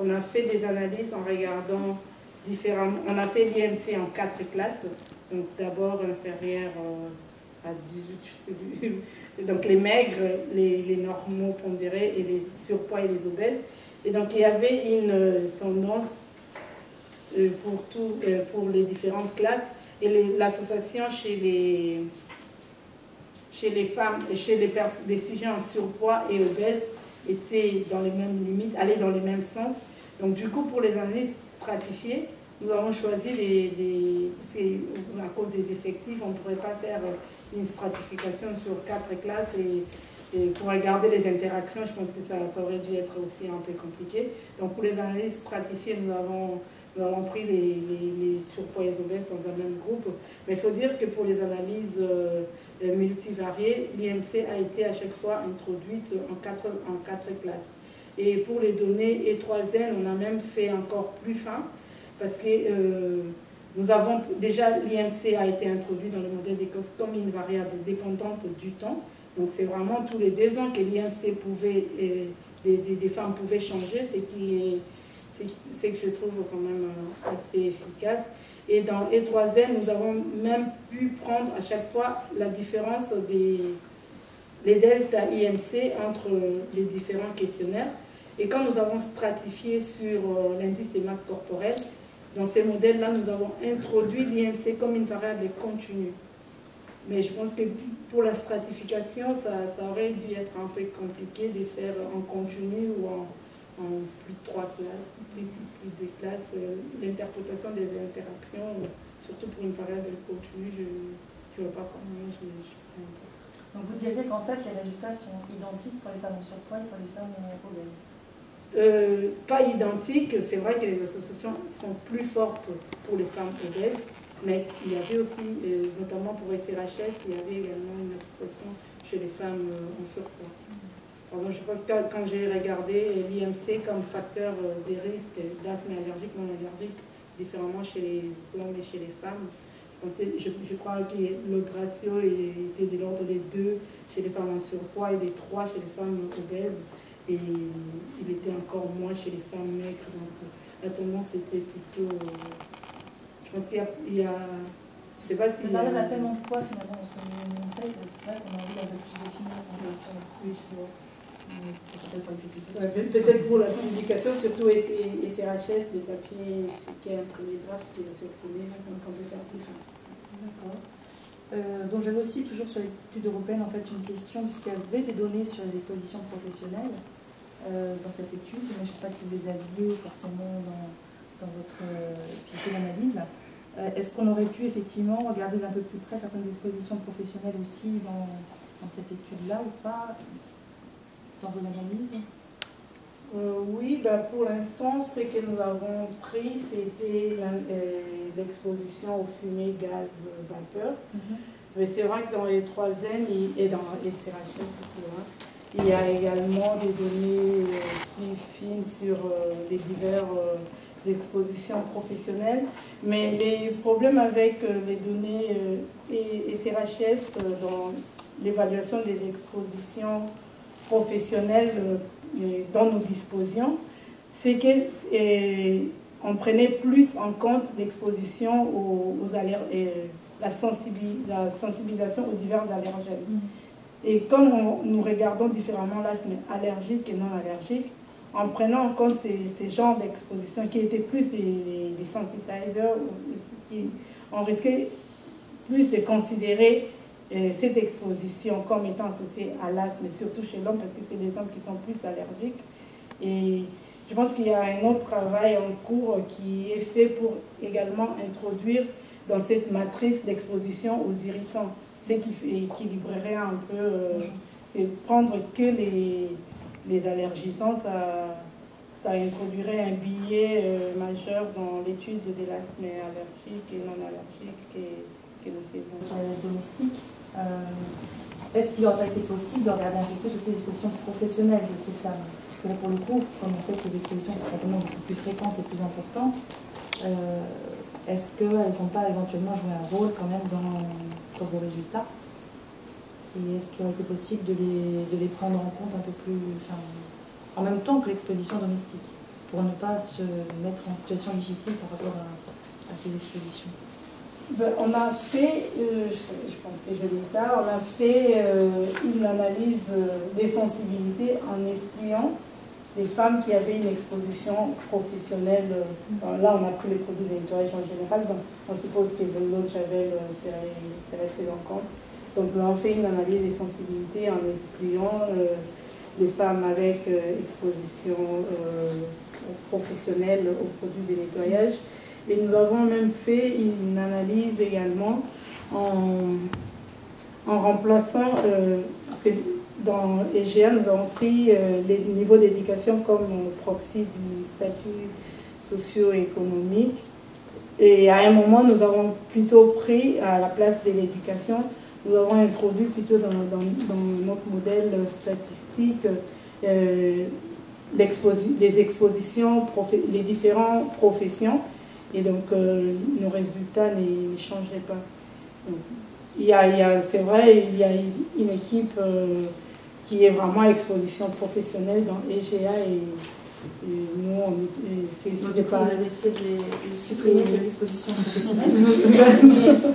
a fait des analyses en regardant différemment. On a fait l'IMC en 4 classes. Donc d'abord inférieur à 18, je sais plus. Donc les maigres, les normaux pondérés et les surpoids et les obèses. Et donc il y avait une tendance pour les différentes classes. Et l'association chez les femmes, chez les sujets en surpoids et obèses était dans les mêmes limites, allait dans les mêmes sens. Donc du coup, pour les analyses stratifiées, nous avons choisi à cause des effectifs, on ne pourrait pas faire une stratification sur 4 classes et pour regarder les interactions, je pense que ça aurait dû être aussi un peu compliqué. Donc pour les analyses stratifiées, nous avons pris les surpoids et les obèses dans un même groupe. Mais il faut dire que pour les analyses multivariées, l'IMC a été à chaque fois introduite en 4 classes. Et pour les données E3N, on a même fait encore plus fin, parce que nous avons déjà, l'IMC a été introduit dans le modèle des causes comme une variable dépendante du temps, Donc c'est vraiment tous les 2 ans que l'IMC pouvait, des femmes pouvaient changer, c'est que je trouve quand même assez efficace. Et dans E3N, nous avons même pu prendre à chaque fois la différence les deltas IMC entre les différents questionnaires. Et quand nous avons stratifié sur l'indice des masses corporelles, dans ces modèles-là, nous avons introduit l'IMC comme une variable continue. Mais je pense que pour la stratification, ça aurait dû être un peu compliqué de faire en continu ou en plus de 3 classes, plus de classes. L'interprétation des interactions, surtout pour une variable continue, je ne vois pas comment Donc vous diriez qu'en fait les résultats sont identiques pour les femmes en surpoids et pour les femmes obèses? Pas identiques, c'est vrai que les associations sont plus fortes pour les femmes obèses, mais il y avait aussi, notamment pour SRHS, il y avait également une association chez les femmes en surpoids. Pardon, je pense que quand j'ai regardé l'IMC comme facteur des risques d'asthme allergique, non allergique, différemment chez les hommes et chez les femmes, je crois que le ratio était de l'ordre des 2 chez les femmes en surpoids et des 3 chez les femmes obèses, et il était encore moins chez les femmes maigres. Donc la tendance était plutôt... je pense qu'il y a... Je sais pas si... Ça a tellement de poids finalement dans ce que nous montrez que c'est vrai qu'on a envie d'un peu plus de finesse en direction là-dessus. Peut-être pour la publication, surtout SRHS, les papiers, c'est un premier draft qui va se retrouver, je pense qu'on peut faire plus. D'accord. Donc j'avais aussi toujours sur l'étude européenne en fait une question, puisqu'il y avait des données sur les expositions professionnelles dans cette étude, mais je ne sais pas si vous les aviez forcément dans votre fichier d'analyse. Est-ce qu'on aurait pu effectivement regarder d'un peu plus près certaines expositions professionnelles aussi dans cette étude-là ou pas dans vos analyses? Oui, pour l'instant, ce que nous avons pris, c'était l'exposition aux fumées, gaz, vapeur. Mais c'est vrai que dans les 3N et dans les CRHS, il y a également des données plus fines sur les diverses expositions professionnelles. Mais les problèmes avec les données SRHS dans l'évaluation de l'exposition professionnelle dont nous disposions, c'est qu'on prenait plus en compte l'exposition aux allergies, la sensibilisation aux divers allergènes. Et comme nous regardons différemment l'asthme allergique et non allergique, en prenant en compte ces genres d'expositions qui étaient plus des sensitizers, on risquait plus de considérer cette exposition comme étant associée à l'asthme, surtout chez l'homme, parce que c'est les hommes qui sont plus allergiques. Et je pense qu'il y a un autre travail en cours qui est fait pour également introduire dans cette matrice d'exposition aux irritants, ce qui équilibrerait un peu, c'est prendre que les allergisants, ça introduirait un biais majeur dans l'étude de l'asthme allergique et non allergique que nous faisons. Domestique. Est-ce qu'il n'aurait pas été possible de regarder un peu plus aussi les expositions professionnelles de ces femmes? Parce que là, pour le coup, comme on sait que les expositions sont certainement beaucoup plus fréquentes et plus importantes, est-ce qu'elles n'ont pas éventuellement joué un rôle quand même dans vos résultats? Et est-ce qu'il aurait été possible de les prendre en compte un peu plus, en même temps que l'exposition domestique, pour ne pas se mettre en situation difficile par rapport à ces expositions? On a fait, je pense que je dis ça, on a fait une analyse des sensibilités en excluant les femmes qui avaient une exposition professionnelle. Là, on a pris les produits de nettoyage en général, donc on suppose que l'eau de Javel serait pris en compte. Donc, nous avons fait une analyse des sensibilités en excluant les femmes avec exposition professionnelle aux produits de nettoyage. Et nous avons même fait une analyse également en remplaçant, parce que dans EGA, nous avons pris les niveaux d'éducation comme proxy du statut socio-économique. Et à un moment, nous avons plutôt pris, à la place de l'éducation, nous avons introduit plutôt dans notre modèle statistique les expositions, les différentes professions. Et donc, nos résultats ne changeraient pas. Donc, c'est vrai, il y a une équipe qui est vraiment à exposition professionnelle dans EGA et nous, c'est pas... Vous avez essayé de supprimer de l'exposition professionnelle.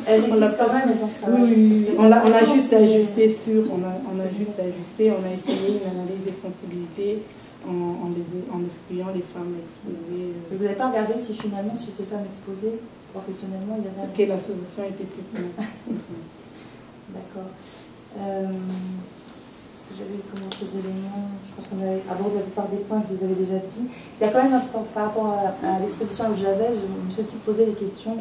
Elles existent quand même, ça. Oui, on a juste ajusté on a essayé une analyse des sensibilités en excluant les femmes exposées. Vous n'avez pas regardé si finalement, chez ces femmes exposées, professionnellement, il y avait... Que la solution était plus claire. D'accord. Est-ce que j'avais comme autres éléments? Je pense qu'on avait abordé la plupart des points que je vous avais déjà dit. Il y a quand même, par rapport à l'exposition que j'avais, je me suis aussi posé des questions,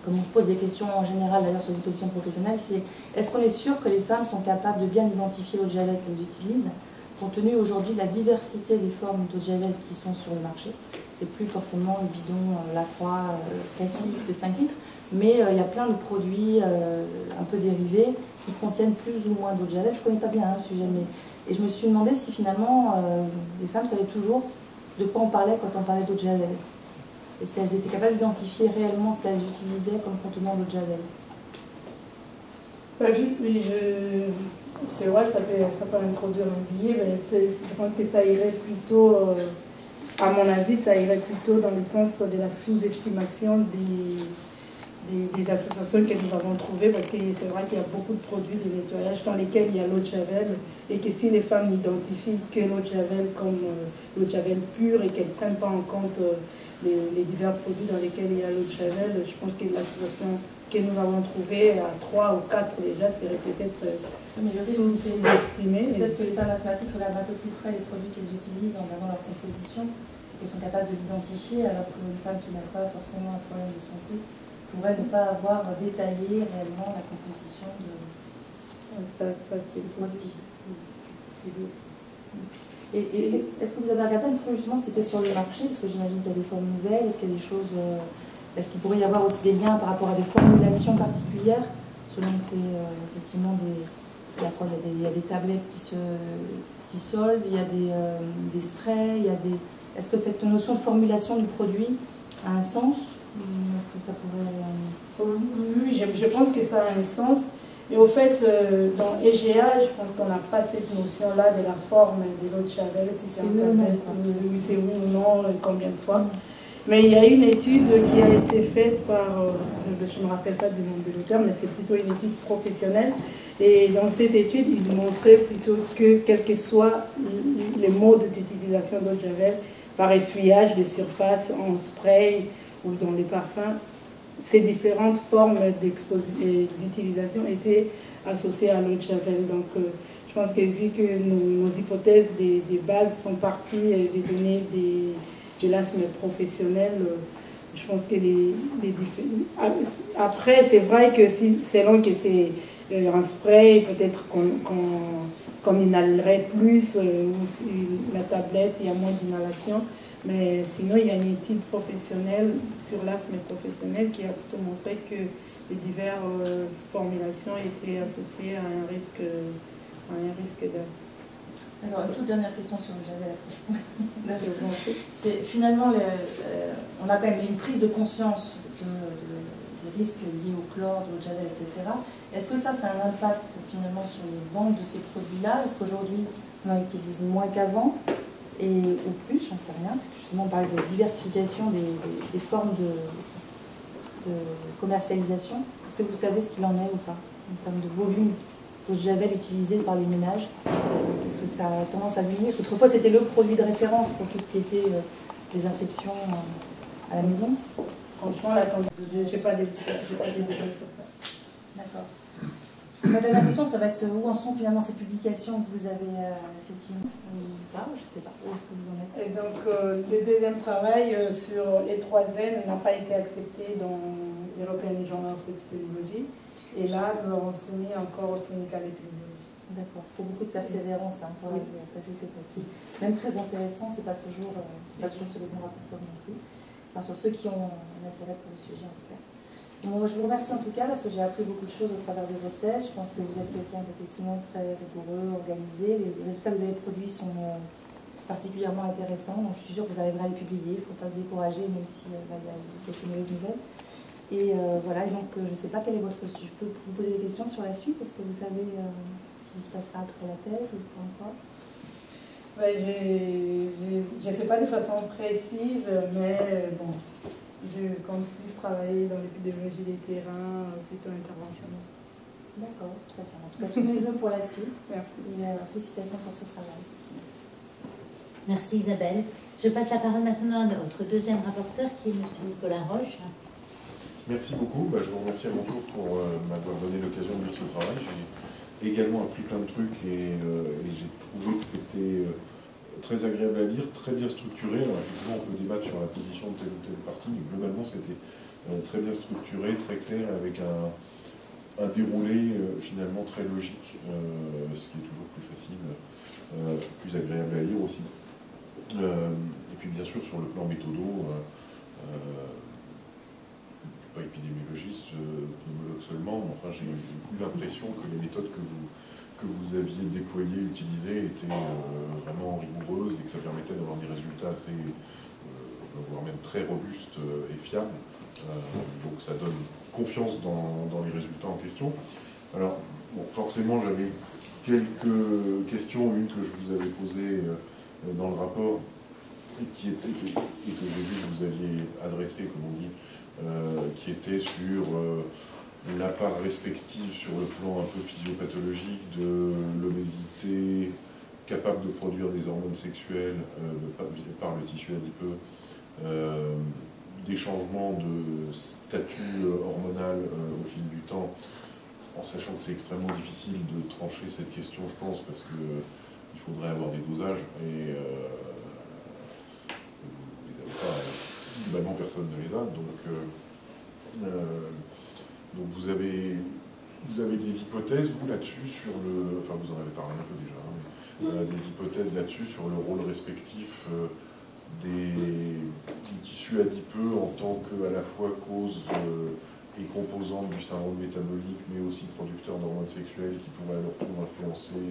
comme on se pose des questions en général d'ailleurs sur les expositions professionnelles, c'est est-ce qu'on est sûr que les femmes sont capables de bien identifier l'eau de javel qu'elles utilisent, compte tenu aujourd'hui de la diversité des formes d'eau de javel qui sont sur le marché. C'est plus forcément le bidon Lacroix classique de 5 litres, mais il y a plein de produits un peu dérivés qui contiennent plus ou moins d'eau de javel. Je ne connais pas bien le sujet, et je me suis demandé si finalement les femmes savaient toujours de quoi on parlait quand on parlait d'eau de javel, et si elles étaient capables d'identifier réellement ce qu'elles utilisaient comme contenant d'eau de javel. C'est vrai, ça peut introduire un billet, mais je pense que ça irait plutôt, à mon avis, ça irait plutôt dans le sens de la sous-estimation des associations que nous avons trouvées, parce que c'est vrai qu'il y a beaucoup de produits de nettoyage dans lesquels il y a l'eau de javel, et que si les femmes n'identifient que l'eau de javel comme l'eau de javel pure et qu'elles ne prennent pas en compte les divers produits dans lesquels il y a l'eau de javel, je pense que l'association que nous avons trouvée à 3 ou 4 déjà serait peut-être sous-estimée. Peut-être que les femmes asthmatiques regardent un peu plus près les produits qu'elles utilisent en regardant leur composition, et qu'elles sont capables de l'identifier, alors qu'une femme qui n'a pas forcément un problème de santé pourrait ne pas avoir détaillé réellement la composition de... Ça c'est positif. Et est-ce que vous avez regardé un petit peu justement ce qui était sur le marché? Parce que j'imagine qu'il y a des formes nouvelles. Est-ce qu'il y a des choses... Est-ce qu'il pourrait y avoir aussi des liens par rapport à des formulations particulières? Selon que c'est effectivement des... Il y a des tablettes qui se dissolvent, il y a des sprays, il y a des... Est-ce que cette notion de formulation du produit a un sens? Est-ce que ça pourrait... Oui, je pense que ça a un sens. Et au fait, dans EGA, je pense qu'on n'a pas cette notion-là de la forme de l'eau de javel, si c'est oui ou non, combien de fois. Mais il y a une étude qui a été faite par, je ne me rappelle pas du nom de l'auteur, mais c'est plutôt une étude professionnelle. Et dans cette étude, il montrait plutôt que, quel que soit les modes d'utilisation d'eau de javel, par essuyage de surface, en spray ou dans les parfums, ces différentes formes d'utilisation étaient associées à l'eau de javel. Donc, je pense que vu que nos hypothèses des bases sont parties des données de l'asthme professionnel, je pense que après, c'est vrai que selon que c'est un spray, peut-être qu'on inhalerait plus, ou si la tablette, il y a moins d'inhalation. Mais sinon, il y a une étude professionnelle sur l'asthme professionnel qui a plutôt montré que les diverses formulations étaient associées à un risque d'asthme. Alors, une toute dernière question sur le javel, après je pourrais. C'est finalement, on a quand même une prise de conscience des risques liés au chlore, au javel, etc. Est-ce que ça a un impact finalement sur les ventes de ces produits-là? Est-ce qu'aujourd'hui, on en utilise moins qu'avant? Ou plus, j'en sais rien, parce que justement on parlait de diversification des formes de commercialisation. Est-ce que vous savez ce qu'il en est ou pas, en termes de volume de javel utilisé par les ménages? Est-ce que ça a tendance à diminuer? Autrefois c'était le produit de référence pour tout ce qui était des infections à la maison. Franchement, je n'ai pas des détails sur ça. D'accord. Ma dernière question, ça va être où en sont finalement ces publications que vous avez effectivement pas, je ne sais pas, où est-ce que vous en êtes? Et donc, le deuxième travail sur les 3 N n'a pas été accepté dans l'European Journal of Epidemiology. Et là, nous l'avons soumis encore au Clinical Epidemiology. D'accord, pour beaucoup de persévérance pour passer ces papiers. Même très intéressant, c'est pas toujours sur les bons rapporteurs non plus. Enfin, sur ceux qui ont un intérêt pour le sujet en tout cas. Bon, je vous remercie en tout cas parce que j'ai appris beaucoup de choses au travers de votre thèse. Je pense que vous êtes quelqu'un d'effectivement très rigoureux, organisé. Les résultats que vous avez produits sont particulièrement intéressants. Donc je suis sûre que vous arriverez à les publier. Il ne faut pas se décourager, même s'il y a quelques mauvaises nouvelles. Et voilà, donc je ne sais pas quelle est votre... Je peux vous poser des questions sur la suite. Est-ce que vous savez ce qui se passera après la thèse ou pas encore? Je ne sais pas de façon précise, mais bon, je compte plus travailler dans l'épidémiologie des terrains, plutôt interventionnel. D'accord, très bien. En tout cas, tous mes vœux pour la suite. Merci. Et félicitations pour ce travail. Merci Isabelle. Je passe la parole maintenant à notre deuxième rapporteur qui est M. Nicolas Roche. Merci beaucoup. Je vous remercie à mon tour pour m'avoir donné l'occasion de lire ce travail. J'ai également appris plein de trucs et j'ai trouvé que c'était très agréable à lire, très bien structuré. Alors effectivement, on peut débattre sur la position de telle ou telle partie, mais globalement, c'était très bien structuré, très clair, avec un déroulé finalement très logique, ce qui est toujours plus facile, plus agréable à lire aussi. Et puis bien sûr, sur le plan méthodo, pas épidémiologiste, pneumologue seulement, mais enfin j'ai eu l'impression que les méthodes que vous aviez déployées, utilisées, étaient vraiment rigoureuses et que ça permettait d'avoir des résultats assez, voire même très robustes et fiables. Donc ça donne confiance dans les résultats en question. Alors, bon, forcément, j'avais quelques questions, une que je vous avais posée dans le rapport et que j'ai vu que vous aviez adressée, comme on dit, qui était sur la part respective sur le plan un peu physiopathologique de l'obésité capable de produire des hormones sexuelles par le tissu adipeux, des changements de statut hormonal au fil du temps, en sachant que c'est extrêmement difficile de trancher cette question, je pense, parce qu'il faudrait avoir des dosages et vous les avez pas. Globalement, personne ne les a, donc vous avez des hypothèses, vous, là-dessus, sur le... Enfin, vous en avez parlé un peu déjà, hein, des hypothèses là-dessus sur le rôle respectif du tissu adipeux en tant qu'à la fois cause et composante du syndrome métabolique, mais aussi producteur d'hormones sexuelles qui pourraient à leur tour influencer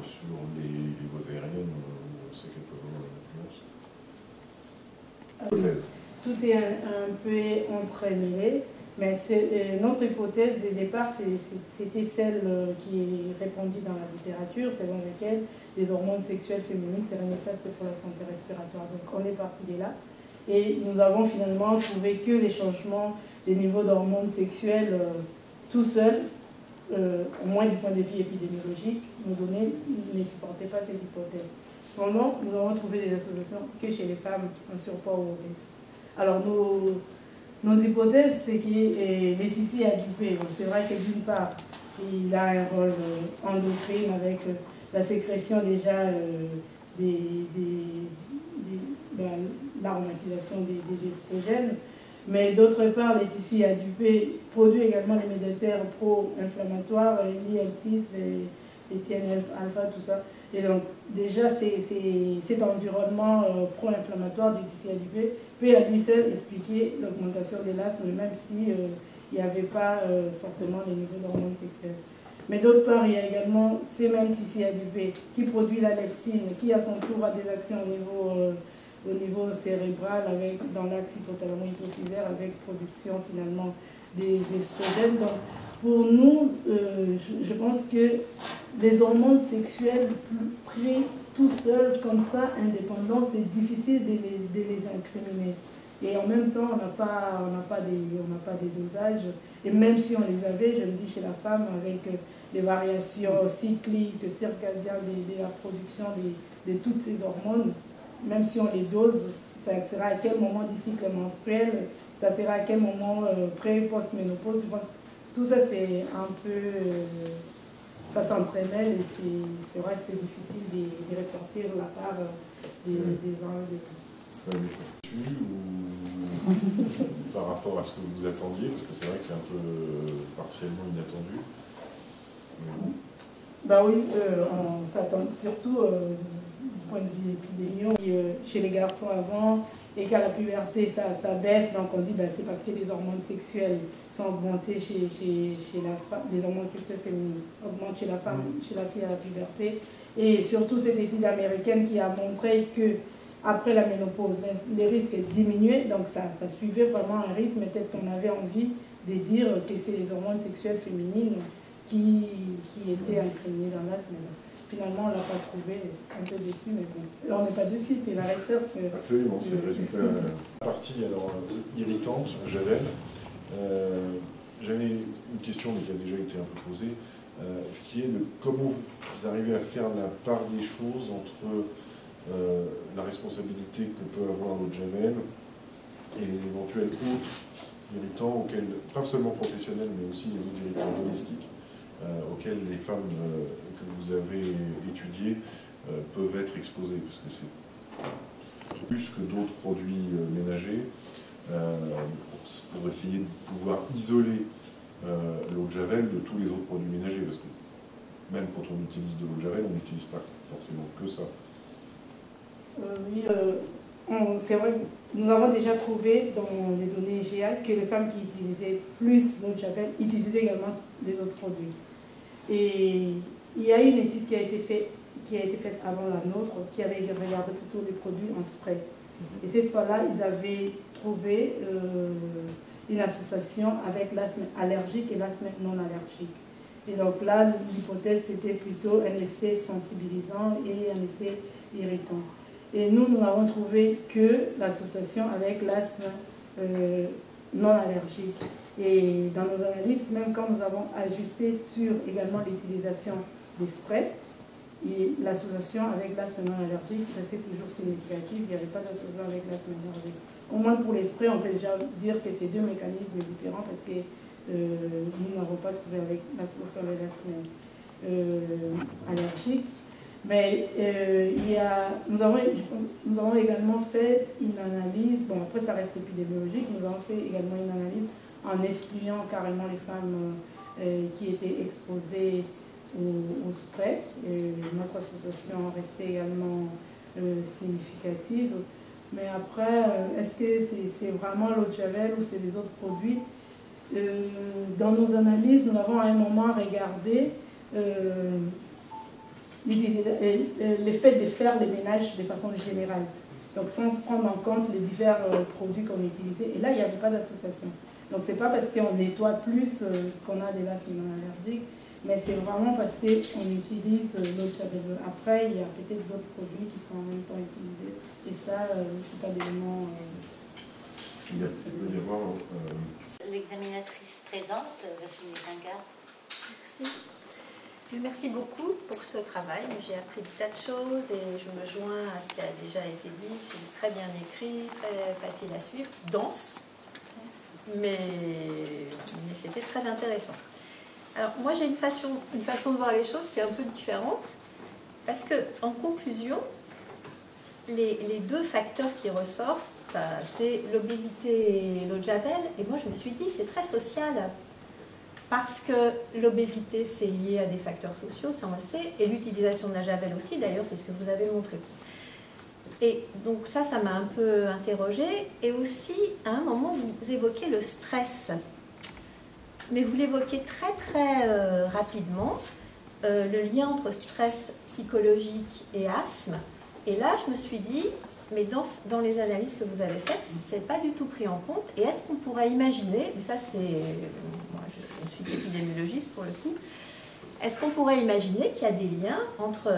sur les voies aériennes, on sait qu'elles peuvent avoir une influence. Tout est un peu entremêlé, mais notre hypothèse de départ, c'était celle qui est répandue dans la littérature, selon laquelle les hormones sexuelles féminines seraient néfastes pour la santé respiratoire. Donc on est parti de là. Et nous avons finalement trouvé que les changements des niveaux d'hormones sexuelles tout seuls, au moins du point de vue épidémiologique, ne supportaient pas cette hypothèse. Cependant, nous avons trouvé des associations que chez les femmes en surpoids ou obèses. Alors, nos hypothèses, c'est que Laetitia adipée, c'est vrai que d'une part, il a un rôle endocrine avec la sécrétion déjà de l'aromatisation des estrogènes, mais d'autre part, Laetitia adipée produit également les médiateurs pro-inflammatoires, l'IL6 et TNF-alpha, tout ça. Et donc, déjà, cet environnement pro-inflammatoire du tissu adipeux peut à lui seul expliquer l'augmentation de l'asthme, même s'il n'y avait pas forcément les niveaux d'hormones sexuelles. Mais d'autre part, il y a également ces mêmes tissus adipeux qui produisent la lectine, qui à son tour a des actions au niveau cérébral, dans l'axe hypothalamo-hypophysaire, avec production finalement d'estrogènes. Donc, pour nous, je pense que les hormones sexuelles pris tout seuls, comme ça, indépendants, c'est difficile de les incriminer. Et en même temps, on n'a pas des dosages. Et même si on les avait, je le dis chez la femme, avec des variations cycliques, circadiennes de la production de toutes ces hormones, même si on les dose, ça sera à quel moment du cycle menstruel, ça sera à quel moment pré- et post-ménopause. Tout ça, c'est un peu... ça s'entraînait et c'est vrai que c'est difficile de ressortir la part des uns et des autres. Par rapport à ce que vous attendiez, parce que c'est vrai que c'est un peu partiellement inattendu. Bah oui, on s'attend surtout du point de vue épidémiologique chez les garçons avant, et qu'à la puberté ça baisse, donc on dit bah, c'est parce que les hormones sexuelles sont augmentées chez la femme, les hormones sexuelles féminines augmentent chez la femme, chez la fille à la puberté. Et surtout cette étude américaine qui a montré que après la ménopause, les risques diminuaient, donc ça suivait vraiment un rythme. Peut-être qu'on avait envie de dire que c'est les hormones sexuelles féminines qui étaient incriminées dans l'asthme. Finalement, on ne l'a pas trouvé, un peu déçu, mais bon. Là, on n'est pas déçu, c'est la recherche. Absolument, c'est le résultat. La partie alors, irritante, Javel. J'avais une question, mais qui a déjà été un peu posée, qui est de comment vous arrivez à faire la part des choses entre la responsabilité que peut avoir l'eau de Javel et les éventuels autres irritants, auxquels, pas seulement professionnels, mais aussi les autres irritants domestiques, auxquels les femmes que vous avez étudiées peuvent être exposées, parce que c'est plus que d'autres produits ménagers, pour essayer de pouvoir isoler l'eau de Javel de tous les autres produits ménagers, parce que même quand on utilise de l'eau de Javel, on n'utilise pas forcément que ça. Oui, c'est vrai que nous avons déjà trouvé dans les données IGA que les femmes qui utilisaient plus l'eau de Javel utilisaient également les autres produits. Et il y a une étude qui a été faite avant la nôtre, qui avait regardé plutôt les produits en spray. Et cette fois-là, ils avaient trouvé une association avec l'asthme allergique et l'asthme non allergique. Et donc là, l'hypothèse, c'était plutôt un effet sensibilisant et un effet irritant. Et nous n'avons trouvé que l'association avec l'asthme non allergique. Et dans nos analyses, même quand nous avons ajusté sur également l'utilisation des sprays, et l'association avec l'asthme non allergique restait toujours significative, il n'y avait pas d'association avec l'asthme allergique. Au moins pour les sprays, on peut déjà dire que c'est deux mécanismes différents parce que nous n'avons pas trouvé avec l'association avec l'asthme allergique. Mais nous avons également fait une analyse, bon après ça reste épidémiologique, nous avons fait également une analyse en excluant carrément les femmes qui étaient exposées au spray. Notre association restait également significative. Mais après, est-ce que c'est vraiment l'eau de Javel ou c'est les autres produits? Dans nos analyses, nous avons à un moment regardé l'effet de faire les ménages de façon générale. Donc sans prendre en compte les divers produits qu'on utilisait. Et là, il n'y avait pas d'association. Donc c'est pas parce qu'on nettoie plus qu'on a des l'asthme non allergique, mais c'est vraiment parce qu'on utilise l'eau de Javel. Après, il y a peut-être d'autres produits qui sont en même temps utilisés. Et ça, je ne suis pas d'éléments. Il peut y avoir l'examinatrice présente, Virginie Ringard. Merci. Merci beaucoup pour ce travail. J'ai appris des tas de choses et je me joins à ce qui a déjà été dit. C'est très bien écrit, très facile à suivre, dense, mais c'était très intéressant. Alors moi j'ai une façon de voir les choses qui est un peu différente parce que en conclusion, les deux facteurs qui ressortent, c'est l'obésité et l'eau de Javel. Et moi je me suis dit c'est très social. Parce que l'obésité, c'est lié à des facteurs sociaux, ça on le sait, et l'utilisation de la Javel aussi, d'ailleurs, c'est ce que vous avez montré. Et donc ça m'a un peu interrogée. Et aussi, à un moment, vous évoquez le stress. Mais vous l'évoquez très, très rapidement, le lien entre stress psychologique et asthme. Et là, je me suis dit, mais dans les analyses que vous avez faites, c'est pas du tout pris en compte. Et est-ce qu'on pourrait imaginer, mais ça c'est... Moi, je suis épidémiologiste pour le coup. Est-ce qu'on pourrait imaginer qu'il y a des liens entre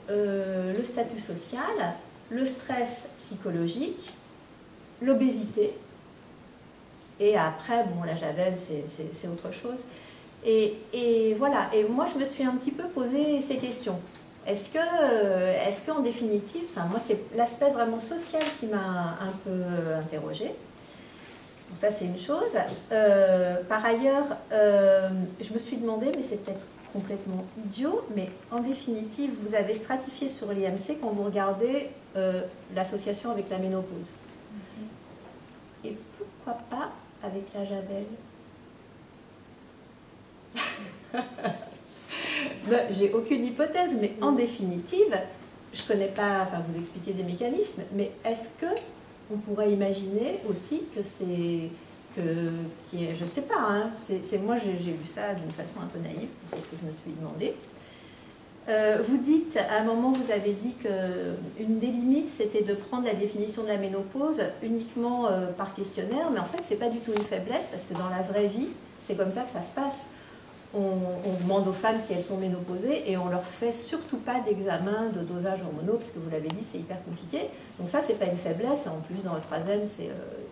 le statut social, le stress psychologique, l'obésité, et après, bon, la Javel, c'est autre chose. Et voilà, et moi je me suis un petit peu posé ces questions. Est-ce qu'en définitive, enfin, moi c'est l'aspect vraiment social qui m'a un peu interrogée. Donc ça c'est une chose. Par ailleurs, je me suis demandé, mais c'est peut-être complètement idiot, mais en définitive, vous avez stratifié sur l'IMC quand vous regardez l'association avec la ménopause. Et pourquoi pas avec la Javel? J'ai aucune hypothèse, mais en définitive, je ne connais pas, enfin vous expliquez des mécanismes, mais est-ce qu'on pourrait imaginer aussi que je ne sais pas, hein, moi j'ai lu ça d'une façon un peu naïve, c'est ce que je me suis demandé, Vous dites, à un moment, vous avez dit qu'une des limites, c'était de prendre la définition de la ménopause uniquement par questionnaire, mais en fait, ce n'est pas du tout une faiblesse, parce que dans la vraie vie, c'est comme ça que ça se passe. On demande aux femmes si elles sont ménopausées et on leur fait surtout pas d'examen de dosage hormonaux, parce que vous l'avez dit, c'est hyper compliqué. Donc ça, c'est pas une faiblesse. En plus, dans le 3N, c'est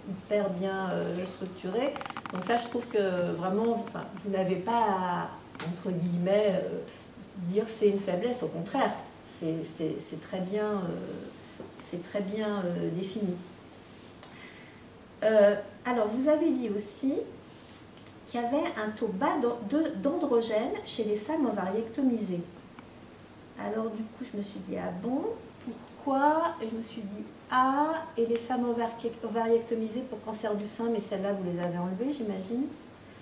hyper bien structuré. Donc ça, je trouve que vraiment, vous n'avez pas à, entre guillemets, dire c'est une faiblesse. Au contraire, c'est très bien, défini. Alors, vous avez dit aussi qu'il y avait un taux bas d'androgène chez les femmes ovariectomisées. Alors du coup, je me suis dit, ah bon, pourquoi? Et je me suis dit, ah, et les femmes ovariectomisées pour cancer du sein, mais celles-là, vous les avez enlevées, j'imagine.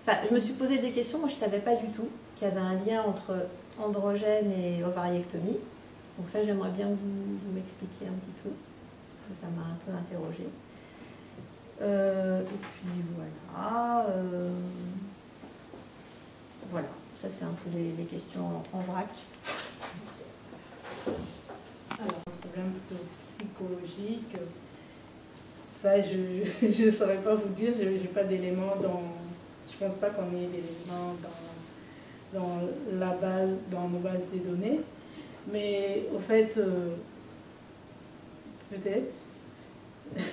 Enfin, je me suis posé des questions, moi je ne savais pas du tout qu'il y avait un lien entre androgène et ovariectomie. Donc ça, j'aimerais bien que vous m'expliquiez un petit peu, parce que ça m'a un peu interrogée. Et puis voilà, voilà, ça c'est un peu les questions en vrac. Alors, un problème plutôt psychologique, ça je ne saurais pas vous dire, je n'ai pas d'éléments dans, je pense pas qu'on ait d'éléments dans la base, dans nos bases des données, mais au fait, peut-être.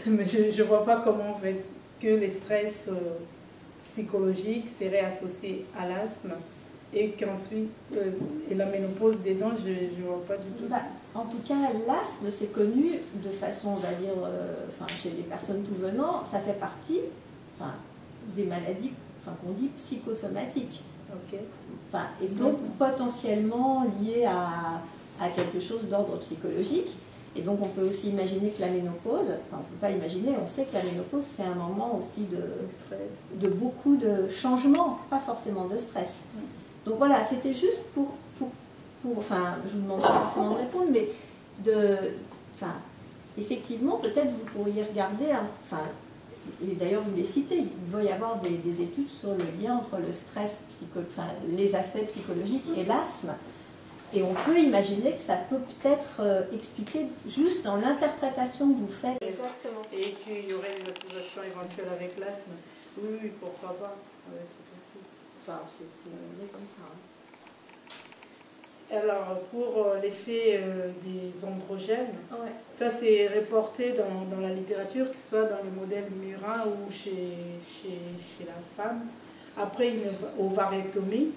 Mais je ne vois pas comment en fait, que les stress psychologiques seraient associés à l'asthme et qu'ensuite, et la ménopause des dents, je ne vois pas du tout ça. En tout cas, l'asthme, c'est connu de façon, on va dire, chez les personnes tout venant, ça fait partie des maladies qu'on dit psychosomatiques. Okay. Et donc potentiellement liées à quelque chose d'ordre psychologique. Et donc on peut aussi imaginer que la ménopause, on ne peut pas imaginer, on sait que la ménopause c'est un moment aussi de beaucoup de changements, pas forcément de stress. Donc voilà, c'était juste pour enfin je vous demande pas forcément de répondre, mais effectivement peut-être vous pourriez regarder, et d'ailleurs vous les citez, il doit y avoir des études sur le lien entre le stress, les aspects psychologiques et l'asthme. Et on peut imaginer que ça peut peut-être expliquer juste dans l'interprétation que vous faites. Exactement. Et qu'il y aurait des associations éventuelles avec l'asthme. Oui, pourquoi pas. Ouais, c'est possible. C'est comme ça. Hein. Alors, pour l'effet des androgènes, ça c'est reporté dans la littérature, que ce soit dans le modèle murin ou chez la femme. Après une ovariectomie,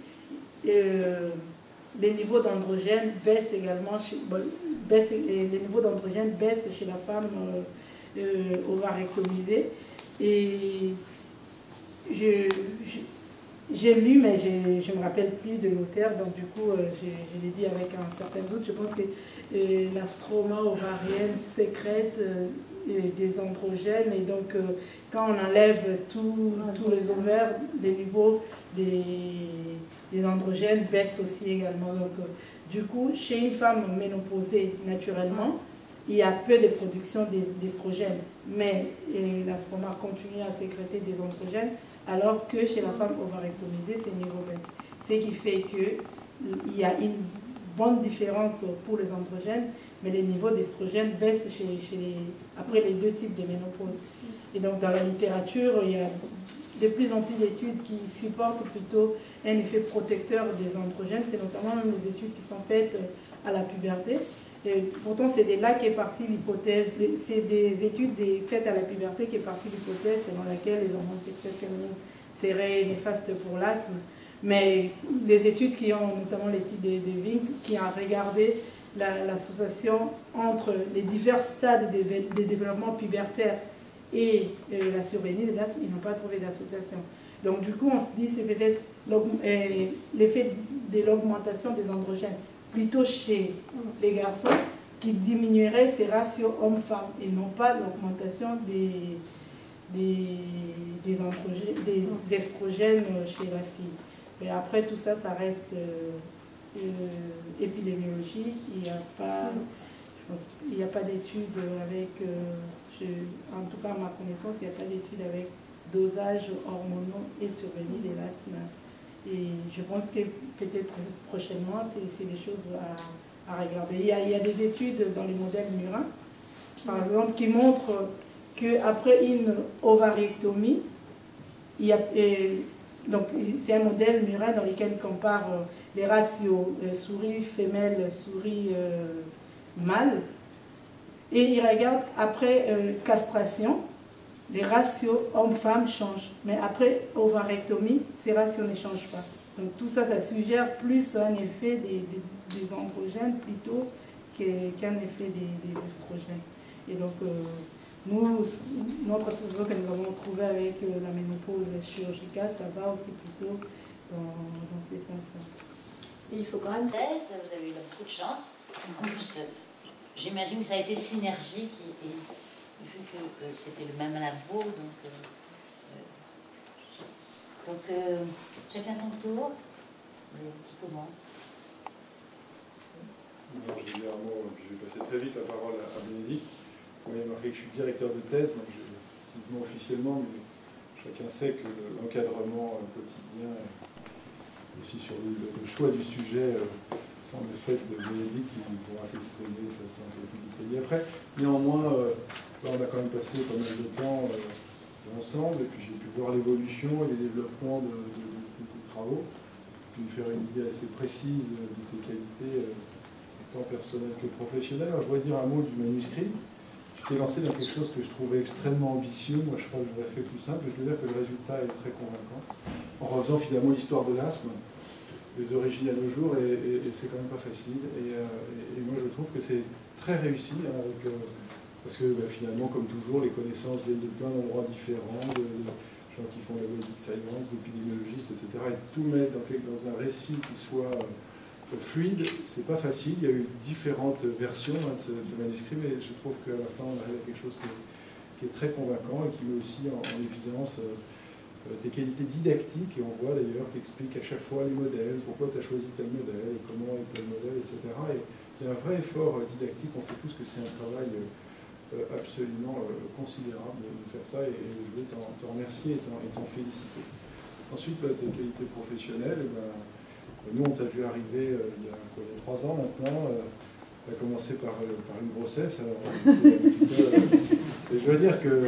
les niveaux d'androgène baissent également, les niveaux d'androgène baissent chez la femme ovariectomisée. Et j'ai lu, mais je ne me rappelle plus de l'auteur, donc du coup, je l'ai dit avec un certain doute. Je pense que la stroma ovarienne sécrète des androgènes, et donc quand on enlève tous les ovaires, les niveaux des androgènes baissent aussi également. Donc, du coup, chez une femme ménopausée, naturellement, il y a peu de production d'estrogènes, mais la stroma continue à sécréter des androgènes, alors que chez la femme ovariectomisée, ces niveaux baissent. Ce qui fait qu'il y a une bonne différence pour les androgènes, mais les niveaux d'estrogènes baissent après les deux types de ménopause. Et donc, dans la littérature, il y a de plus en plus d'études qui supportent plutôt un effet protecteur des androgènes. C'est notamment même les études qui sont faites à la puberté. Et pourtant, c'est de là qu'est partie l'hypothèse, c'est des études faites à la puberté qui est partie l'hypothèse selon laquelle les hormones sexuelles féminines seraient néfastes pour l'asthme. Mais les études qui ont, notamment l'étude de Vink, qui a regardé l'association entre les divers stades de développement pubertaire et la survenue de l'asthme, ils n'ont pas trouvé d'association. Donc du coup, on se dit c'est peut-être l'effet de l'augmentation des androgènes plutôt chez les garçons qui diminuerait ces ratios hommes-femmes et non pas l'augmentation des estrogènes chez la fille. Mais après tout ça, ça reste épidémiologique. Il n'y a pas d'études avec... en tout cas, à ma connaissance, il n'y a pas d'études avec dosage hormonaux et survenue de l'asthme Et je pense que peut-être prochainement, c'est des choses à regarder. Il y a des études dans les modèles murins, par exemple, qui montrent qu'après une ovariectomie, donc c'est un modèle murin dans lequel il compare les ratios souris femelles, souris mâles, et il regarde après castration, les ratios hommes-femmes changent. Mais après ovariectomie, ces ratios ne changent pas. Donc tout ça, ça suggère plus un effet des androgènes plutôt qu'un effet des oestrogènes. Et donc, notre association que nous avons trouvé avec la ménopause chirurgicale, ça va aussi plutôt dans ces sens-là. Il faut quand même... Vous avez eu beaucoup de chance. En plus, j'imagine que ça a été synergique et vu que c'était le même labo, donc chacun son tour. Qui commence? Je vais dire un mot, je vais passer très vite la parole à Bénédicte. Vous m'avez remarqué que je suis directeur de thèse, donc officiellement, mais chacun sait que l'encadrement quotidien, aussi sur le choix du sujet, sans le fait de Bénédicte qui pourra s'exprimer de façon un peu plus détaillée après. Néanmoins, là, on a quand même passé pas mal de temps ensemble, et puis j'ai pu voir l'évolution et les développements de tes travaux, puis me faire une idée assez précise de tes qualités, tant personnelles que professionnelles. Alors, je voudrais dire un mot du manuscrit. Tu t'es lancé dans quelque chose que je trouvais extrêmement ambitieux. Moi, je crois que j'aurais fait plus simple. Je veux dire que le résultat est très convaincant. En refaisant finalement l'histoire de l'asthme, les origines à nos jours, et c'est quand même pas facile. Et moi, je trouve que c'est très réussi, hein, parce que finalement, comme toujours, les connaissances viennent de plein d'endroits différents, de gens qui font la basic science, d'épidémiologistes, etc. Et tout mettre dans un récit qui soit fluide, c'est pas facile. Il y a eu différentes versions de ce manuscrit, mais je trouve qu'à la fin, on arrive à quelque chose qui est très convaincant et qui met aussi en évidence tes qualités didactiques. Et on voit d'ailleurs, tu expliques à chaque fois les modèles, pourquoi tu as choisi tel modèle, et comment est tel modèle, etc. Et c'est un vrai effort didactique. On sait tous que c'est un travail absolument considérable de faire ça, et je veux t'en remercier et t'en féliciter. Ensuite, tes qualités professionnelles, nous on t'a vu arriver il y a 3 ans maintenant, tu as commencé par une grossesse, alors, et je dois dire que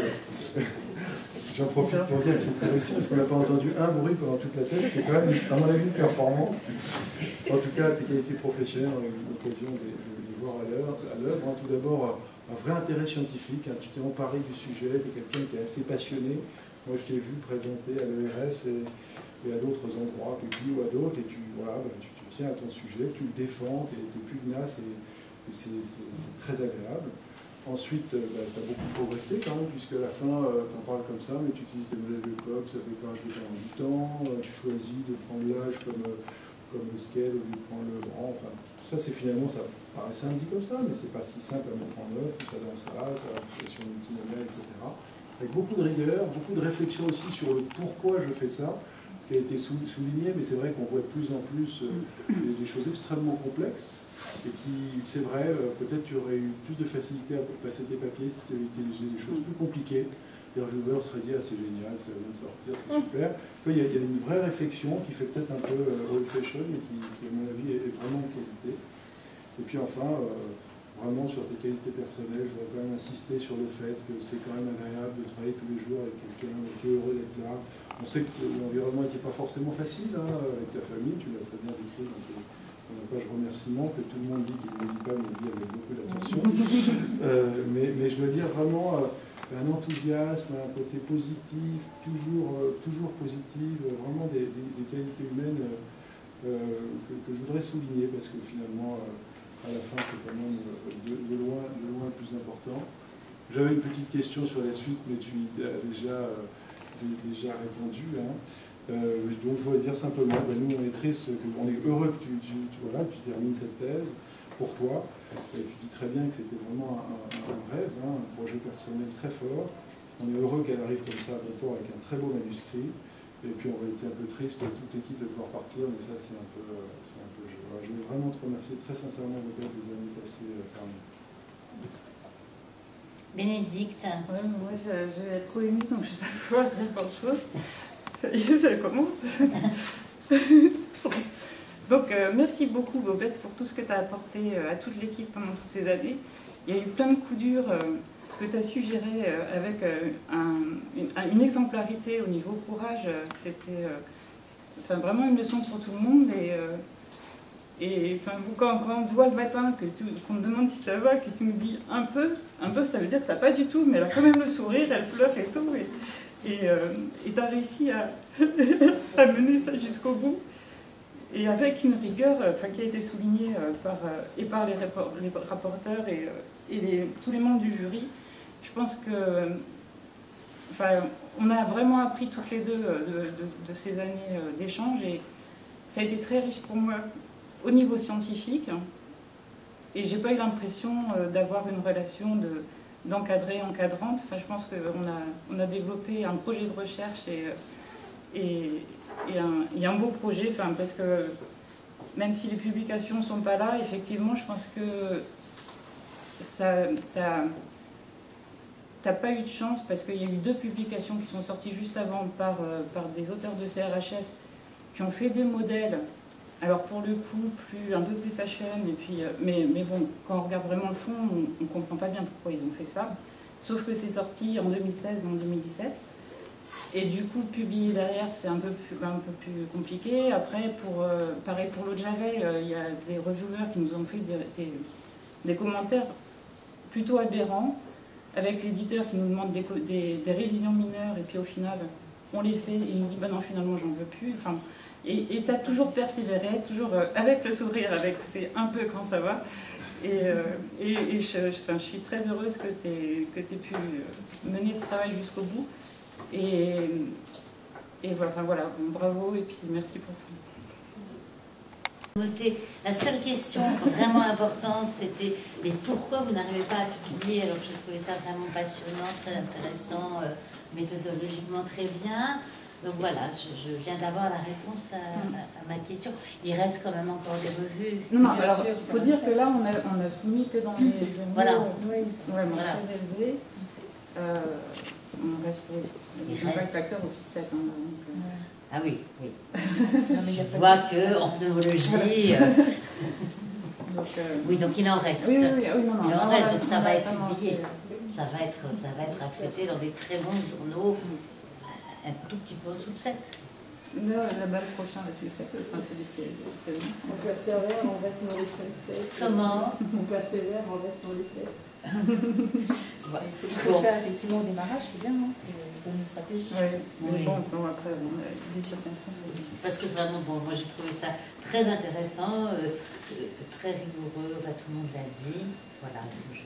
j'en profite pour dire que c'est très réussi parce qu'on n'a pas entendu un bruit pendant toute la thèse, c'est quand même à mon avis une performance. En tout cas, tes qualités professionnelles, on a eu l'occasion de les voir à l'œuvre. Tout d'abord, un vrai intérêt scientifique, hein. Tu t'es emparé du sujet, tu es quelqu'un qui est assez passionné. Moi, je t'ai vu présenter à l'ERS et à d'autres endroits, Pupi ou à d'autres, et tu tiens à ton sujet, tu le défends, tu es pugnace, et c'est très agréable. Ensuite, tu as beaucoup progressé quand même, puisque à la fin, tu en parles comme ça, mais tu utilises des modèles de Cox, ça fait pas rajouter du temps, tu choisis de prendre l'âge comme le scale au lieu de prendre le grand, enfin, tout ça, c'est finalement, ça paraît simple dit comme ça, mais c'est pas si simple à mettre en œuvre, tout ça dans ça, sur l'application multimodèle, etc. Avec beaucoup de rigueur, beaucoup de réflexion aussi sur le pourquoi je fais ça, ce qui a été souligné, mais c'est vrai qu'on voit de plus en plus des choses extrêmement complexes, et qui, c'est vrai, peut-être tu aurais eu plus de facilité à passer tes papiers si tu avais utilisé des choses plus compliquées. Les reviewers seraient dit, ah c'est génial, ça vient de sortir, c'est super. Il y a une vraie réflexion qui fait peut-être un peu old fashion, mais qui, à mon avis, est vraiment de qualité. Et puis enfin, vraiment sur tes qualités personnelles, je voudrais quand même insister sur le fait que c'est quand même agréable de travailler tous les jours avec quelqu'un qui est heureux d'être là. On sait que l'environnement n'était pas forcément facile, hein, avec ta famille, tu l'as très bien décrit dans la page remerciement, que tout le monde dit qu'il ne le dit pas, mais dit avec beaucoup d'attention. Mais je veux dire vraiment un enthousiasme, un côté positif, toujours positif, vraiment des qualités humaines que je voudrais souligner, parce que finalement, à la fin, c'est quand même de loin le plus important. J'avais une petite question sur la suite, mais tu y as déjà répondu. Hein. Donc je voudrais dire simplement, nous on est tristes, on est heureux que tu termines cette thèse pour toi. Tu dis très bien que c'était vraiment un rêve, hein, un projet personnel très fort. On est heureux qu'elle arrive comme ça à bientôt avec un très beau manuscrit. Et puis on va être un peu triste, toute l'équipe de pouvoir partir, mais ça c'est un peu jeu. Voilà, je veux vraiment te remercier très sincèrement des années passées parmi nous. Bénédicte. Ouais, moi je vais être trop émue, donc je ne vais pas pouvoir dire grand chose. Ça y est, ça commence. Donc, merci beaucoup, Bobette, pour tout ce que tu as apporté à toute l'équipe pendant toutes ces années. Il y a eu plein de coups durs que tu as su gérer avec une exemplarité au niveau courage. C'était vraiment une leçon pour tout le monde. Et quand on te voit le matin, qu'on te demande si ça va, que tu nous dis un peu, ça veut dire que ça va pas du tout, mais elle a quand même le sourire, elle pleure et tout. Et tu as réussi à mener ça jusqu'au bout. Et avec une rigueur qui a été soulignée par les rapporteurs et tous les membres du jury. Je pense que on a vraiment appris toutes les deux de ces années d'échange et ça a été très riche pour moi au niveau scientifique. Et j'ai pas eu l'impression d'avoir une relation d'encadré-encadrante. Je pense qu'on a développé un projet de recherche et un beau projet, parce que même si les publications ne sont pas là, effectivement, je pense que t'as pas eu de chance parce qu'il y a eu 2 publications qui sont sorties juste avant par des auteurs de CRHS qui ont fait des modèles, alors pour le coup un peu plus fashion, et puis, mais bon, quand on regarde vraiment le fond, on ne comprend pas bien pourquoi ils ont fait ça, sauf que c'est sorti en 2016 et en 2017. Et du coup, publier derrière, c'est un peu plus compliqué. Après, pareil pour l'eau de Javel, il y a des reviewers qui nous ont fait des commentaires plutôt aberrants, avec l'éditeur qui nous demande des révisions mineures, et puis au final, on les fait, et il nous dit, non, finalement, j'en veux plus. Et tu as toujours persévéré, toujours avec le sourire, c'est un peu quand ça va. Et je suis très heureuse que tu aies pu mener ce travail jusqu'au bout. Et voilà, bravo et puis merci pour tout. La seule question vraiment importante, c'était mais pourquoi vous n'arrivez pas à publier? Alors je trouvais ça vraiment passionnant, très intéressant, méthodologiquement très bien. Donc voilà, je viens d'avoir la réponse à ma question. Il reste quand même encore des revues. Non, alors il faut dire que là, on a soumis que dans les journaux. Voilà. Vraiment très élevés. On reste, il n'y a pas de facteur au-dessus de 7. Ah oui, oui. Je vois qu'en pneumologie... oui, donc il en reste. Oui, il en reste, donc ça va être publié. Ça va être accepté dans des très bons journaux, un tout petit peu au-dessous de 7. Là-bas, le prochain, c'est 7. Celui qui est... On persévère, on reste dans les 7. Comment? On persévère, on reste dans les 7. Il faut faire effectivement au démarrage, c'est bien, hein, c'est une bonne stratégie. Oui. Bon, après, on a des circonstances. Parce que vraiment, moi j'ai trouvé ça très intéressant, très rigoureux, tout le monde l'a dit. Voilà, je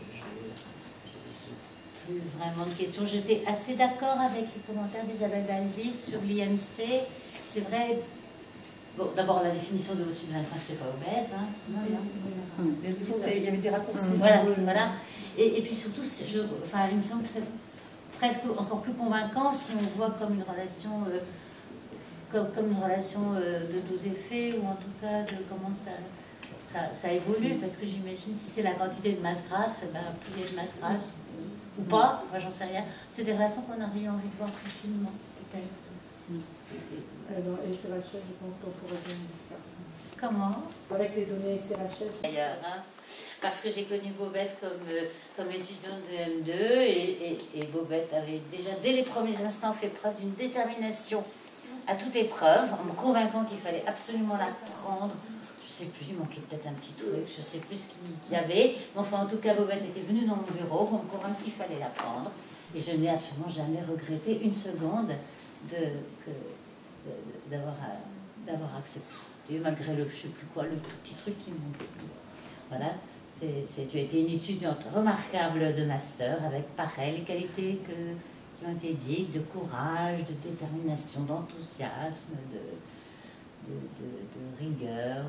plus vraiment de questions. J'étais assez d'accord avec les commentaires d'Isabelle Baldi sur l'IMC. C'est vrai. Bon, d'abord, la définition de au-dessus de 25, c'est pas obèse. Hein. Il y avait des raccourcis. Voilà. Et puis surtout, il me semble que c'est presque encore plus convaincant si on voit comme une relation, de dose-effet, ou en tout cas de comment ça évolue, parce que j'imagine si c'est la quantité de masse grasse, plus il y a de masse grasse, ou pas, j'en sais rien. C'est des relations qu'on aurait eu envie de voir plus finement, peut-être. Dans les SRHS, je pense qu'on pourrait bien faire. Comment? Avec les données SRHS. D'ailleurs, parce que j'ai connu Bobette comme étudiante de M2 et Bobette avait déjà, dès les premiers instants, fait preuve d'une détermination à toute épreuve, en me convainquant qu'il fallait absolument la prendre. Je ne sais plus, il manquait peut-être un petit truc, je ne sais plus ce qu'il y avait. Mais enfin, en tout cas, Bobette était venue dans mon bureau pour me convaincre qu'il fallait la prendre. Et je n'ai absolument jamais regretté une seconde d'avoir accepté, malgré le, je ne sais plus quoi, le tout petit truc qui me manquait. Voilà, tu as été une étudiante remarquable de master, avec pareil, les qualités qui ont été dites, de courage, de détermination, d'enthousiasme, de rigueur,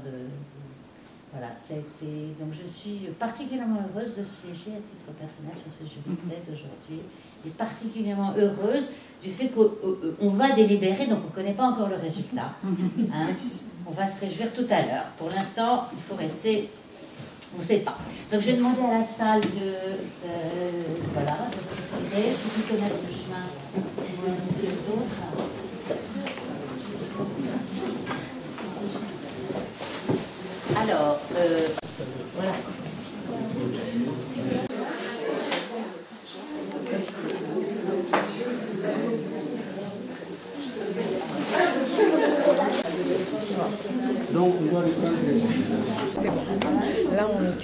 voilà, ça a été... Donc je suis particulièrement heureuse de siéger à titre personnel sur ce jury de thèse aujourd'hui, et particulièrement heureuse du fait qu'on va délibérer, donc on ne connaît pas encore le résultat. Hein. On va se réjouir tout à l'heure. Pour l'instant, il faut rester... On ne sait pas. Donc je vais demander à la salle de se retirer, ceux qui connaissent le chemin, pour inviter les autres.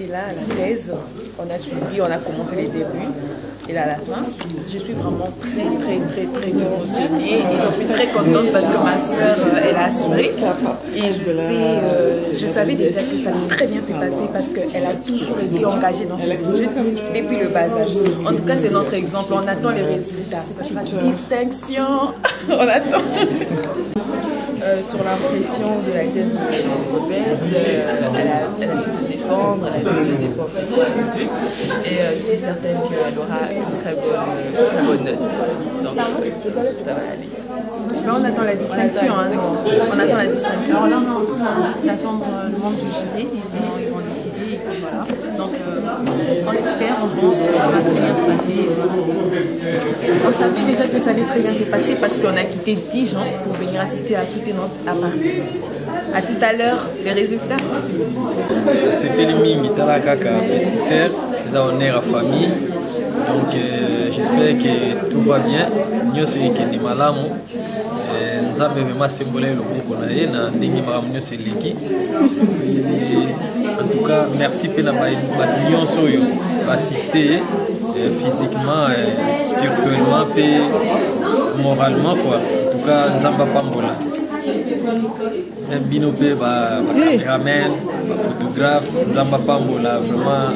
été là à la thèse, on a suivi, on a commencé les débuts. Et là, à la fin, je suis vraiment très émotionnée et je suis très contente parce que ma soeur, elle a assuré. Et je savais déjà que ça allait très bien se passer parce qu'elle a toujours été engagée dans ses études depuis le bas âge. En tout cas, c'est notre exemple. On attend les résultats. Ça sera distinction. On attend. Sur l'impression de la thèse de Bobette, elle a su se défendre, elle a su défendre ses points de vue et je suis certaine qu'elle aura une très bonne note. Donc ça va aller. Mais on attend la distinction. Hein, on attend la distinction. Alors là, on est en train juste d'attendre le membre du jury. Ils vont décider. Et puis voilà. Donc on espère, on pense que ça va très bien se passer. On savait déjà que ça allait très bien se passer parce qu'on a quitté Dijon pour venir assister à la soutenance à Paris. A tout à l'heure, les résultats. C'est Péliming, Tarakaka, petite sœur, les honneurs à famille. Donc j'espère que tout va bien. Nous sommes qui nous malamo. Nous avons vraiment symbolisé le groupe qu'on a eu. Nous avons l'équipe. En tout cas, merci pour nous assister physiquement, spirituellement et moralement. En tout cas, nous avons pas mbola. Binopé, caméraman, photographe, nous avons pas mbola vraiment.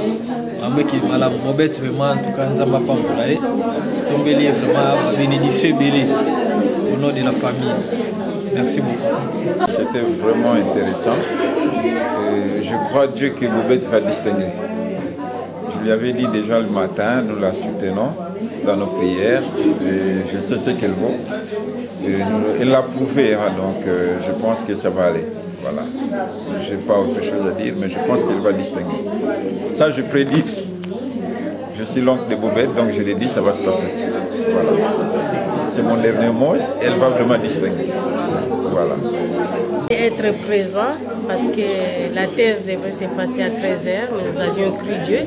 Bobette vraiment en tout cas nous avons pas employé. Tombéli vraiment bénédiction belé au nom de la famille. Merci beaucoup. C'était vraiment intéressant. Je crois Dieu que Bobette va distinguer. Je lui avais dit déjà le matin, nous la soutenons dans nos prières. Et je sais ce qu'elle vaut. Elle l'a prouvé, hein, donc je pense que ça va aller. Voilà. Je n'ai pas autre chose à dire, mais je pense qu'elle va distinguer. Ça, je prédis. Je suis l'oncle de Bobette, donc je l'ai dit, ça va se passer. Voilà. C'est mon dernier mot. Elle va vraiment distinguer. Voilà. Être présent, parce que la thèse devait se passer à 13h, mais nous avions cru Dieu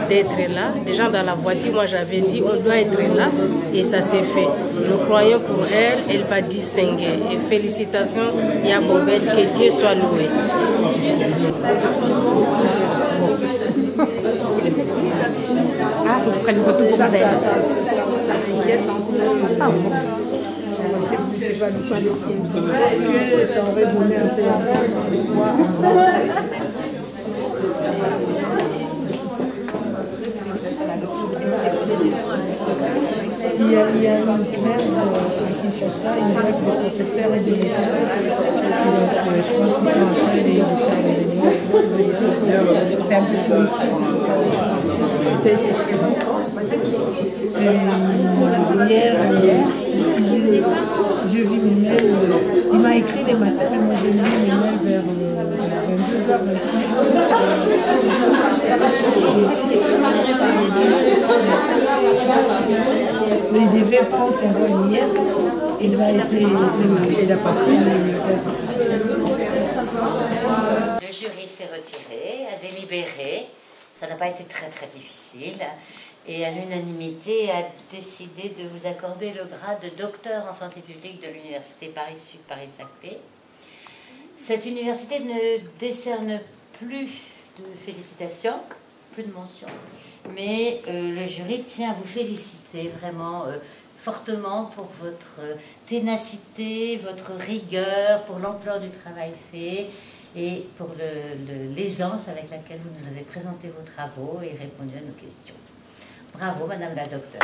d'être là. Déjà dans la voiture, moi j'avais dit on doit être là et ça s'est fait. Nous croyons pour elle, elle va distinguer. Et félicitations, Nia Bobette, que Dieu soit loué. Ah, faut que je prenne une photo pour vous. Ça aurait donné un peu il y a une claire à Kinshasa, une élève de professeur et de médecin. Je pense qu'ils sont en train de faire c'est un peu hier, je vis mes mails, il m'a écrit les matins, moi j'ai lu mes mails vers 22h. Il devait prendre son vol hier, il n'a pas pris. Le jury s'est retiré, a délibéré, ça n'a pas été très difficile. Et à l'unanimité a décidé de vous accorder le grade de docteur en santé publique de l'université Paris-Sud, Paris-Saclay. Cette université ne décerne plus de félicitations, plus de mentions, mais le jury tient à vous féliciter vraiment fortement pour votre ténacité, votre rigueur, pour l'ampleur du travail fait et pour l'aisance avec laquelle vous nous avez présenté vos travaux et répondu à nos questions. Bravo, Madame la docteure.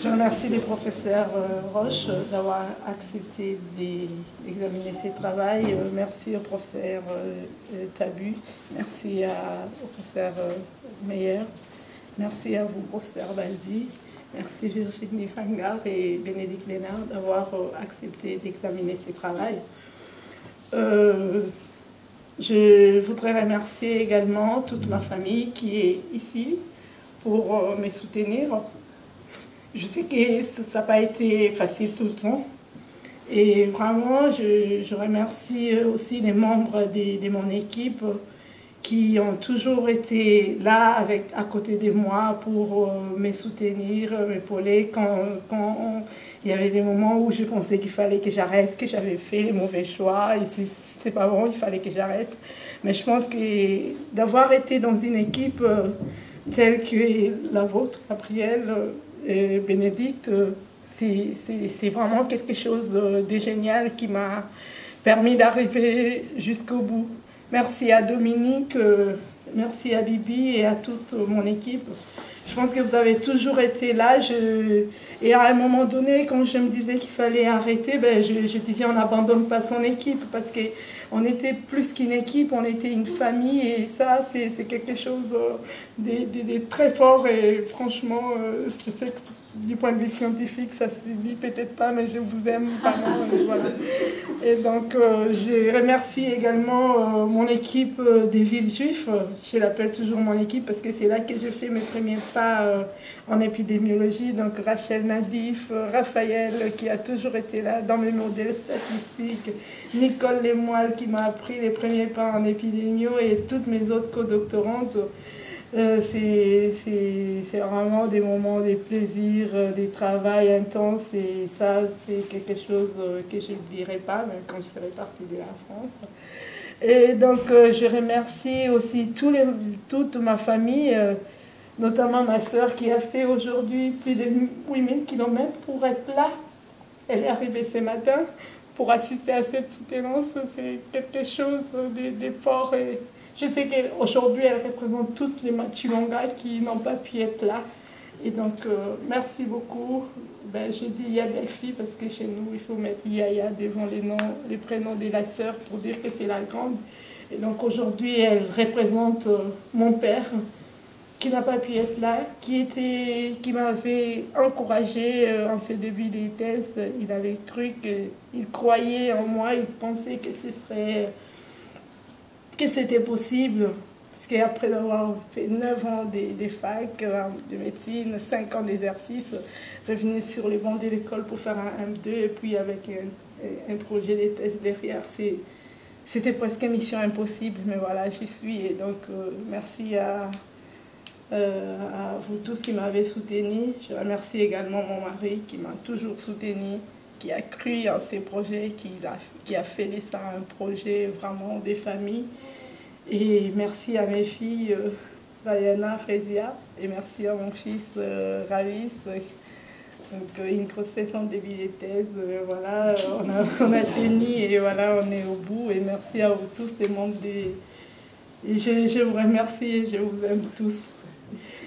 Je remercie merci les professeurs Roche d'avoir accepté d'examiner ces travaux. Merci au professeur Tabu. Merci au professeur Meyer. Merci à vous, professeur Baldi. Merci Virginie Fangar et Bénédicte Lénard d'avoir accepté d'examiner ces travaux. Je voudrais remercier également toute ma famille qui est ici pour me soutenir. Je sais que ça n'a pas été facile tout le temps. Et vraiment, je remercie aussi les membres de mon équipe qui ont toujours été là à côté de moi pour me soutenir, m'épauler quand il y avait des moments où je pensais qu'il fallait que j'arrête, que j'avais fait les mauvais choix, et si c'était pas bon, il fallait que j'arrête. Mais je pense que d'avoir été dans une équipe telle que la vôtre, Gabrielle et Bénédicte, c'est vraiment quelque chose de génial qui m'a permis d'arriver jusqu'au bout. Merci à Dominique, merci à Bibi et à toute mon équipe. Je pense que vous avez toujours été là. Et à un moment donné, quand je me disais qu'il fallait arrêter, je disais on n'abandonne pas son équipe parce qu'on était plus qu'une équipe, on était une famille. Et ça, c'est quelque chose de très fort. Et franchement, je sais que du point de vue scientifique, ça se dit peut-être pas, mais je vous aime vraiment. Voilà. Et donc, je remercie également mon équipe des Villejuifs. Je l'appelle toujours mon équipe parce que c'est là que je fais mes premiers pas en épidémiologie. Donc, Rachel Nadif, Raphaël qui a toujours été là dans mes modèles statistiques, Nicole Lemoyle qui m'a appris les premiers pas en épidémio et toutes mes autres co-doctorantes. C'est vraiment des moments de plaisir, des travails intenses et ça c'est quelque chose que je n'oublierai pas même quand je serai partie de la France. Et donc je remercie aussi toute ma famille, notamment ma sœur qui a fait aujourd'hui plus de 8000 km pour être là. Elle est arrivée ce matin pour assister à cette soutenance. C'est quelque chose de fort. Et je sais qu'aujourd'hui, elle représente tous les Matulonga qui n'ont pas pu être là. Et donc, merci beaucoup. Je dis Ya Belle-Fille parce que chez nous, il faut mettre Yaya devant les prénoms de la sœur pour dire que c'est la grande. Et donc, aujourd'hui, elle représente mon père qui n'a pas pu être là, qui m'avait encouragée en ce début des tests. Il avait cru qu'il croyait en moi, il pensait que c'était possible. Parce qu'après avoir fait 9 ans de fac de médecine, 5 ans d'exercice, revenir sur les bancs de l'école pour faire un M2 et puis avec un projet de tests derrière, c'était presque une mission impossible. Mais voilà, j'y suis. Et donc, merci à vous tous qui m'avez soutenu. Je remercie également mon mari qui m'a toujours soutenu, qui a cru en ces projets, qui a fait de ça un projet vraiment des familles. Et merci à mes filles, Diana, Frésia, et merci à mon fils, Ravis. Donc, une grossesse en début de thèse, voilà, on a tenu et voilà, on est au bout. Et merci à vous tous, les membres des... Et je vous remercie, je vous aime tous.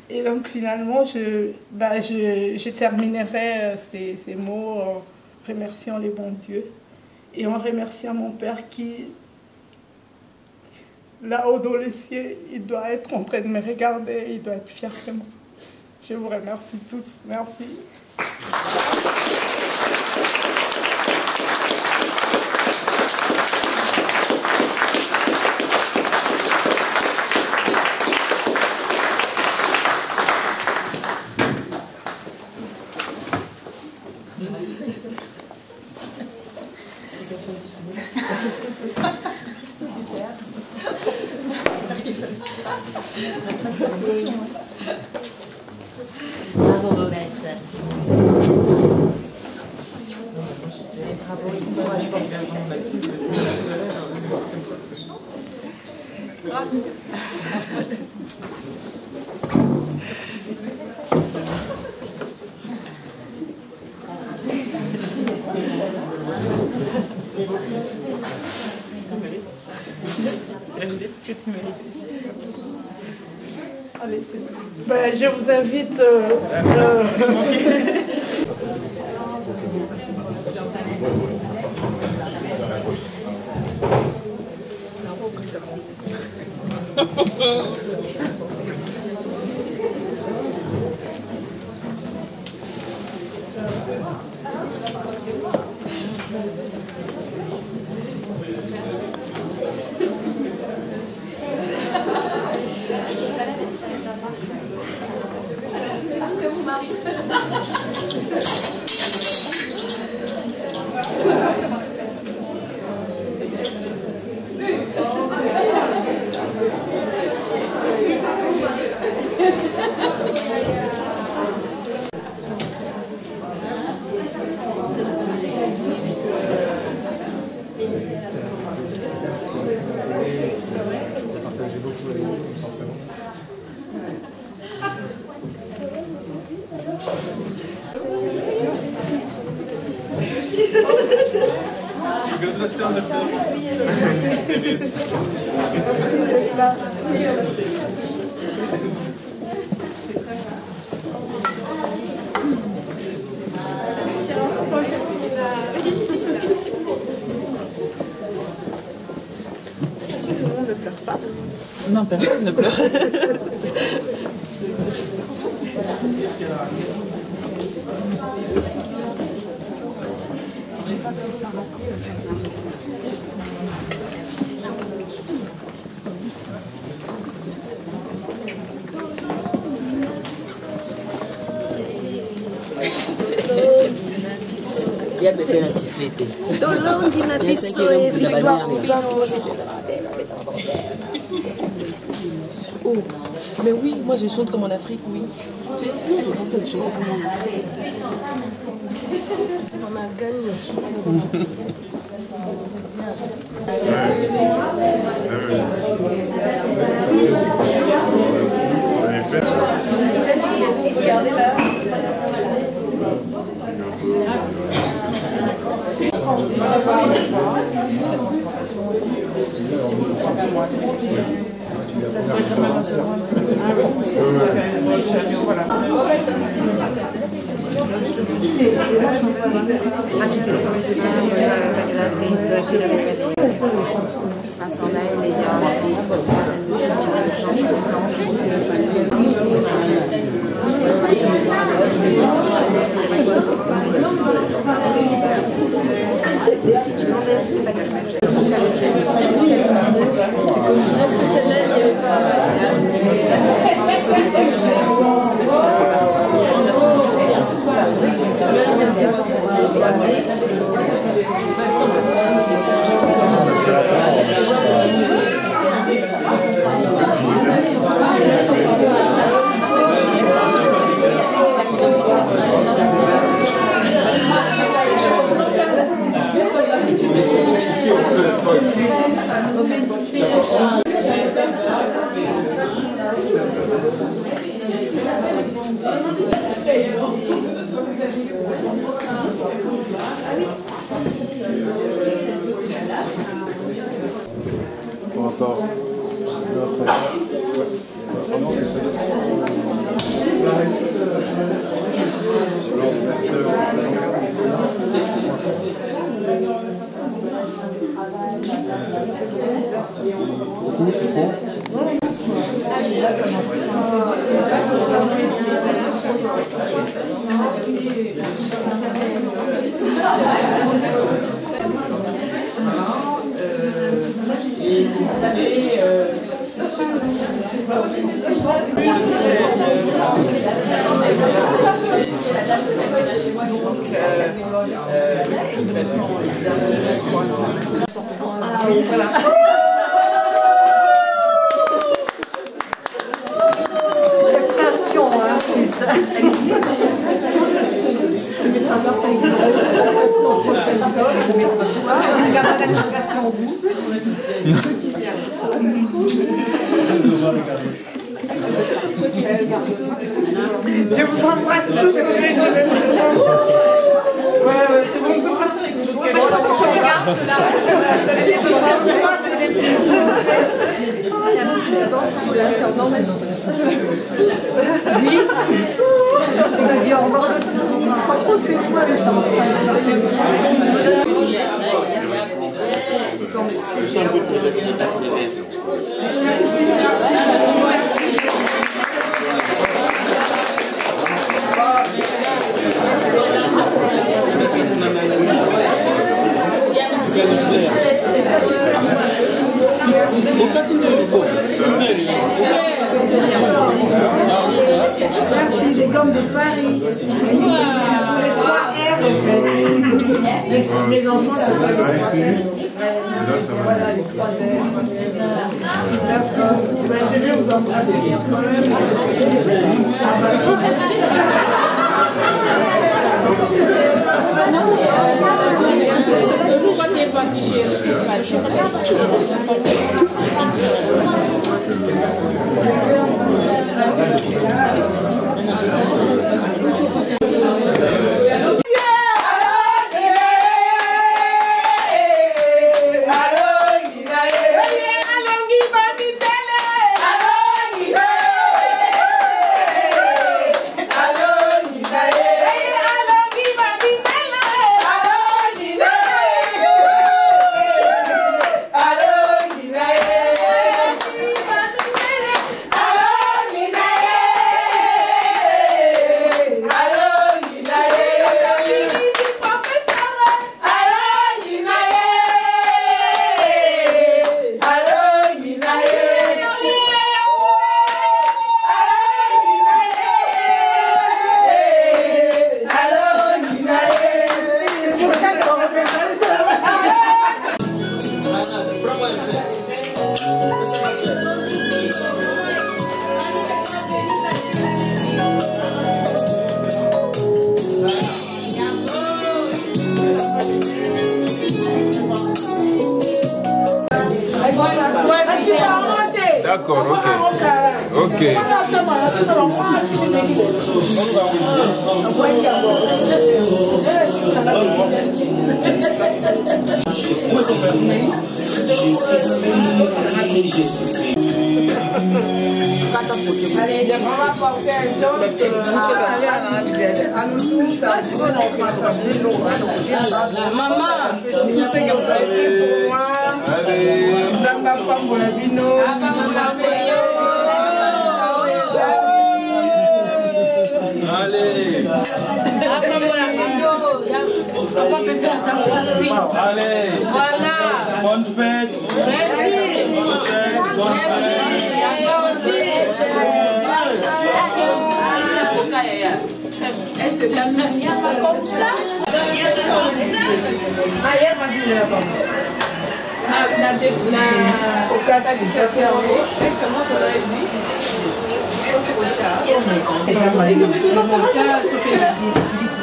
Et donc finalement, je terminerai ces mots en remerciant les bons dieux et en remerciant mon père qui, là-haut dans le ciel, il doit être en train de me regarder, il doit être fier de moi. Je vous remercie tous. Merci. Bravo Bobette. Allez, je vous invite Non, personne ne pleure. Dia bebê sifflete. Oh, mais oui, moi je chante comme en Afrique, oui. Je chante comme en Afrique. On a gagné. Ça s'en aille, les gars. Est-ce que celle-là, il n'y avait pas... Encore. Je vous embrasse tous. Ouais, c'est bon, on peut partir avec vous. Je regarde cela. Oui. Tu vas dire au revoir. Par contre, c'est toi le temps. Je suis un peu trop de la sommes de Paris. Pour les 3 R, en fait. Les enfants, ça va. Voilà, les 3 R. D'accord. Je vais vous embrasser. Pourquoi tu n'es pas chercher? D'accord, ok. Ok. Allez, on va porter un toast à nous tous. Maman, tu sais que vous avez fait pour moi. Zamba Pambolabino. Allez. Allez. Voilà. Bonne fête. Merci. Bonne Est-ce que la mère n'y a pas comme ça?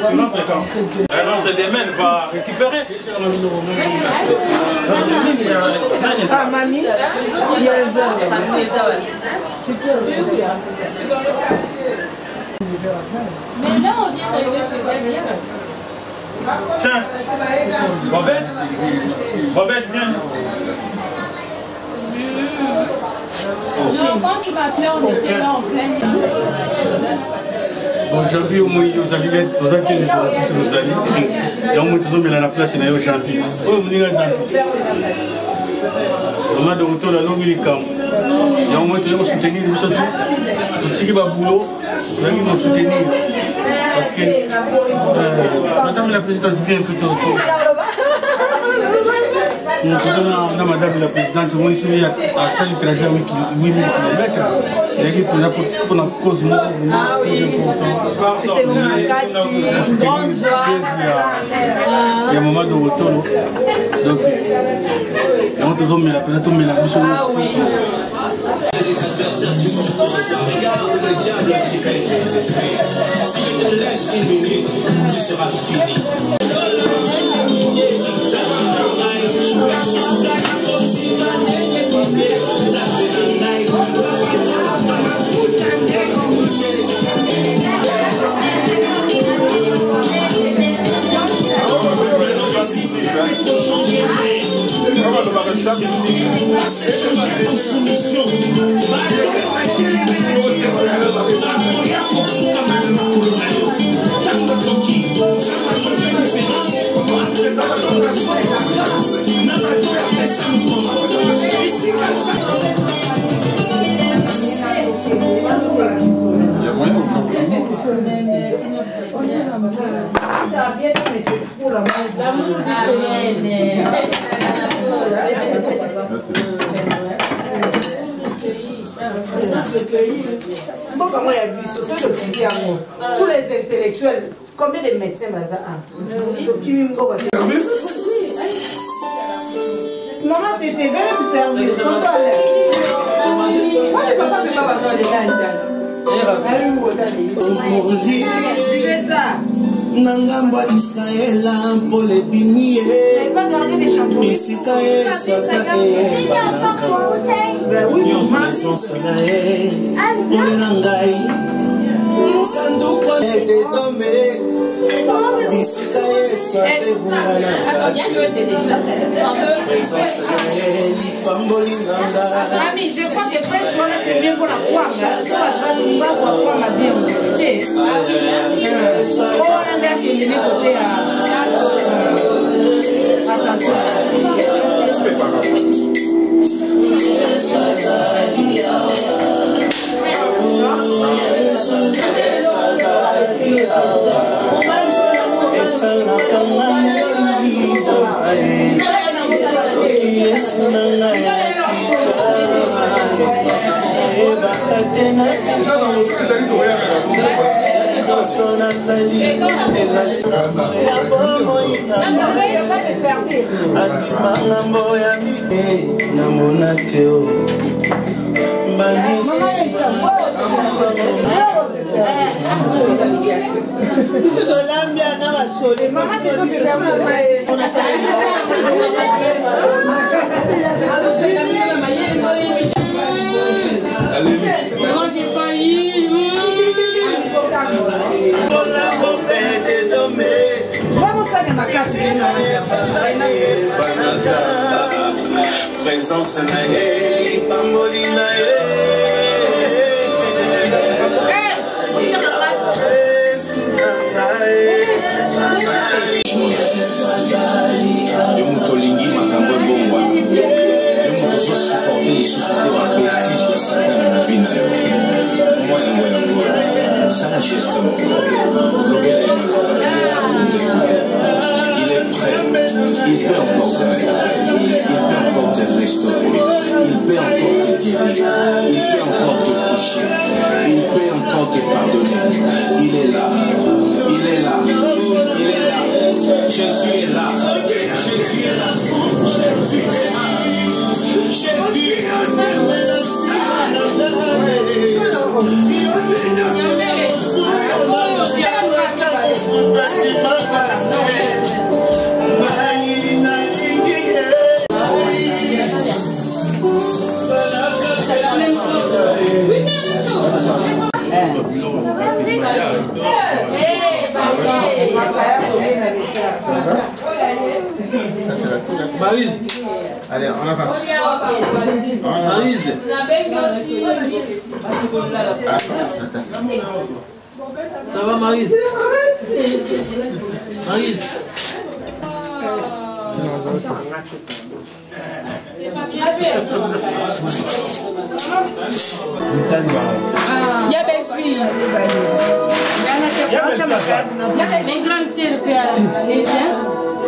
Sinon, l'agence de Demen va récupérer. Ah, mamie, il y a un verre. Mais là, on vient d'arriver chez Damien. Tiens, Bobette, viens. Non, quand tu m'appelais, on était là en pleine. Aujourd'hui, au moins, vous allez être aux accueils de la et au moins, tout le monde est à la place, il y a un champi. Oh, vous avez un champi. On a de retour à l'homme, il est calme. Il y a au moins, tout le monde soutenir, tout ce qui va boulot, vous allez nous soutenir. Parce que Madame la Présidente vient un peu tôt. Madame la Présidente, moi ici, il y a un seul trajet à 8000 km. Il y a pour la cause. Ah oui, c'est vraiment une grande joie. Il y a un moment de retour. Donc, on te donne la peine, on te met la bouche. Ah oui. Les adversaires qui sont dans le regarde le diable qui paye tes épées. Si tu te laisses une minute, tu seras fini. comment il y a vu sur ce que je dis à moi. Tous les intellectuels, combien de médecins maman, t'étais belle pour servir. Moi, je ne peux pas me faire dans les gars. Nangamba Israela mpole bimie Misika Yesu azake Présence na ye Mpole nangai Sanduko ete tome Misika Yesu azebunga na kati Présence na ye Lipamboli nanga Ami, je crois que presque voilà c'est bien pour la croire. On va croire ma bien. On a qui est côté attention. Présence nae, pamboli nae. Le mutolingi makambo bomba. Le muto so supporter les sous-sous à béatrice de Satan na vie na yo. Moi ça la geste mon corps. Il est prêt. Il peut encore te réparer. Il peut encore te restaurer. Il peut encore te guérir. Il peut encore te toucher. Il peut encore te pardonner. Il est là. Il est là. Il est là. Jésus est là. Jésus est là. Jésus est là. Jésus est Maryse, allez, on avance. Maryse. Ça va, Maryse? Maryse. Il y a belle fille. Mes grandes sœurs qui allaient bien.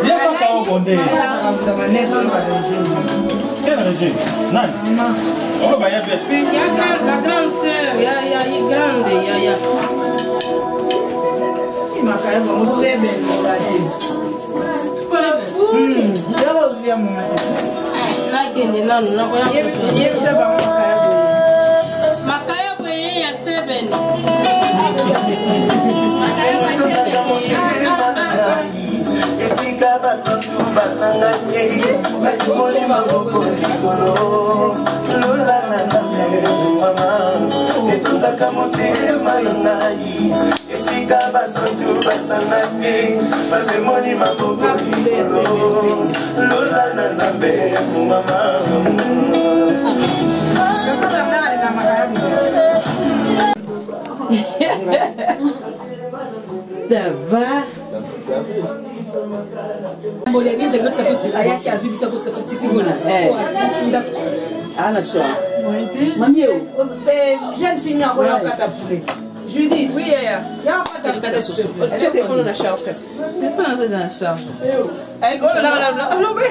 Viens pas au Condé. Quelle région? Non. Oh, bah, il y a belle fille. Il y a la grande sœur, il y a grande, il y a. Il m'a quand même aussi bien. Ça va? Jeune fille, je lui dis, oui, il y a un téléphone dans la charge. Téléphone dans la charge.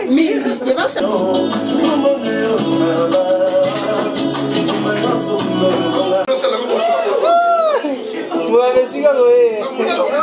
Mais il y a un Mikono,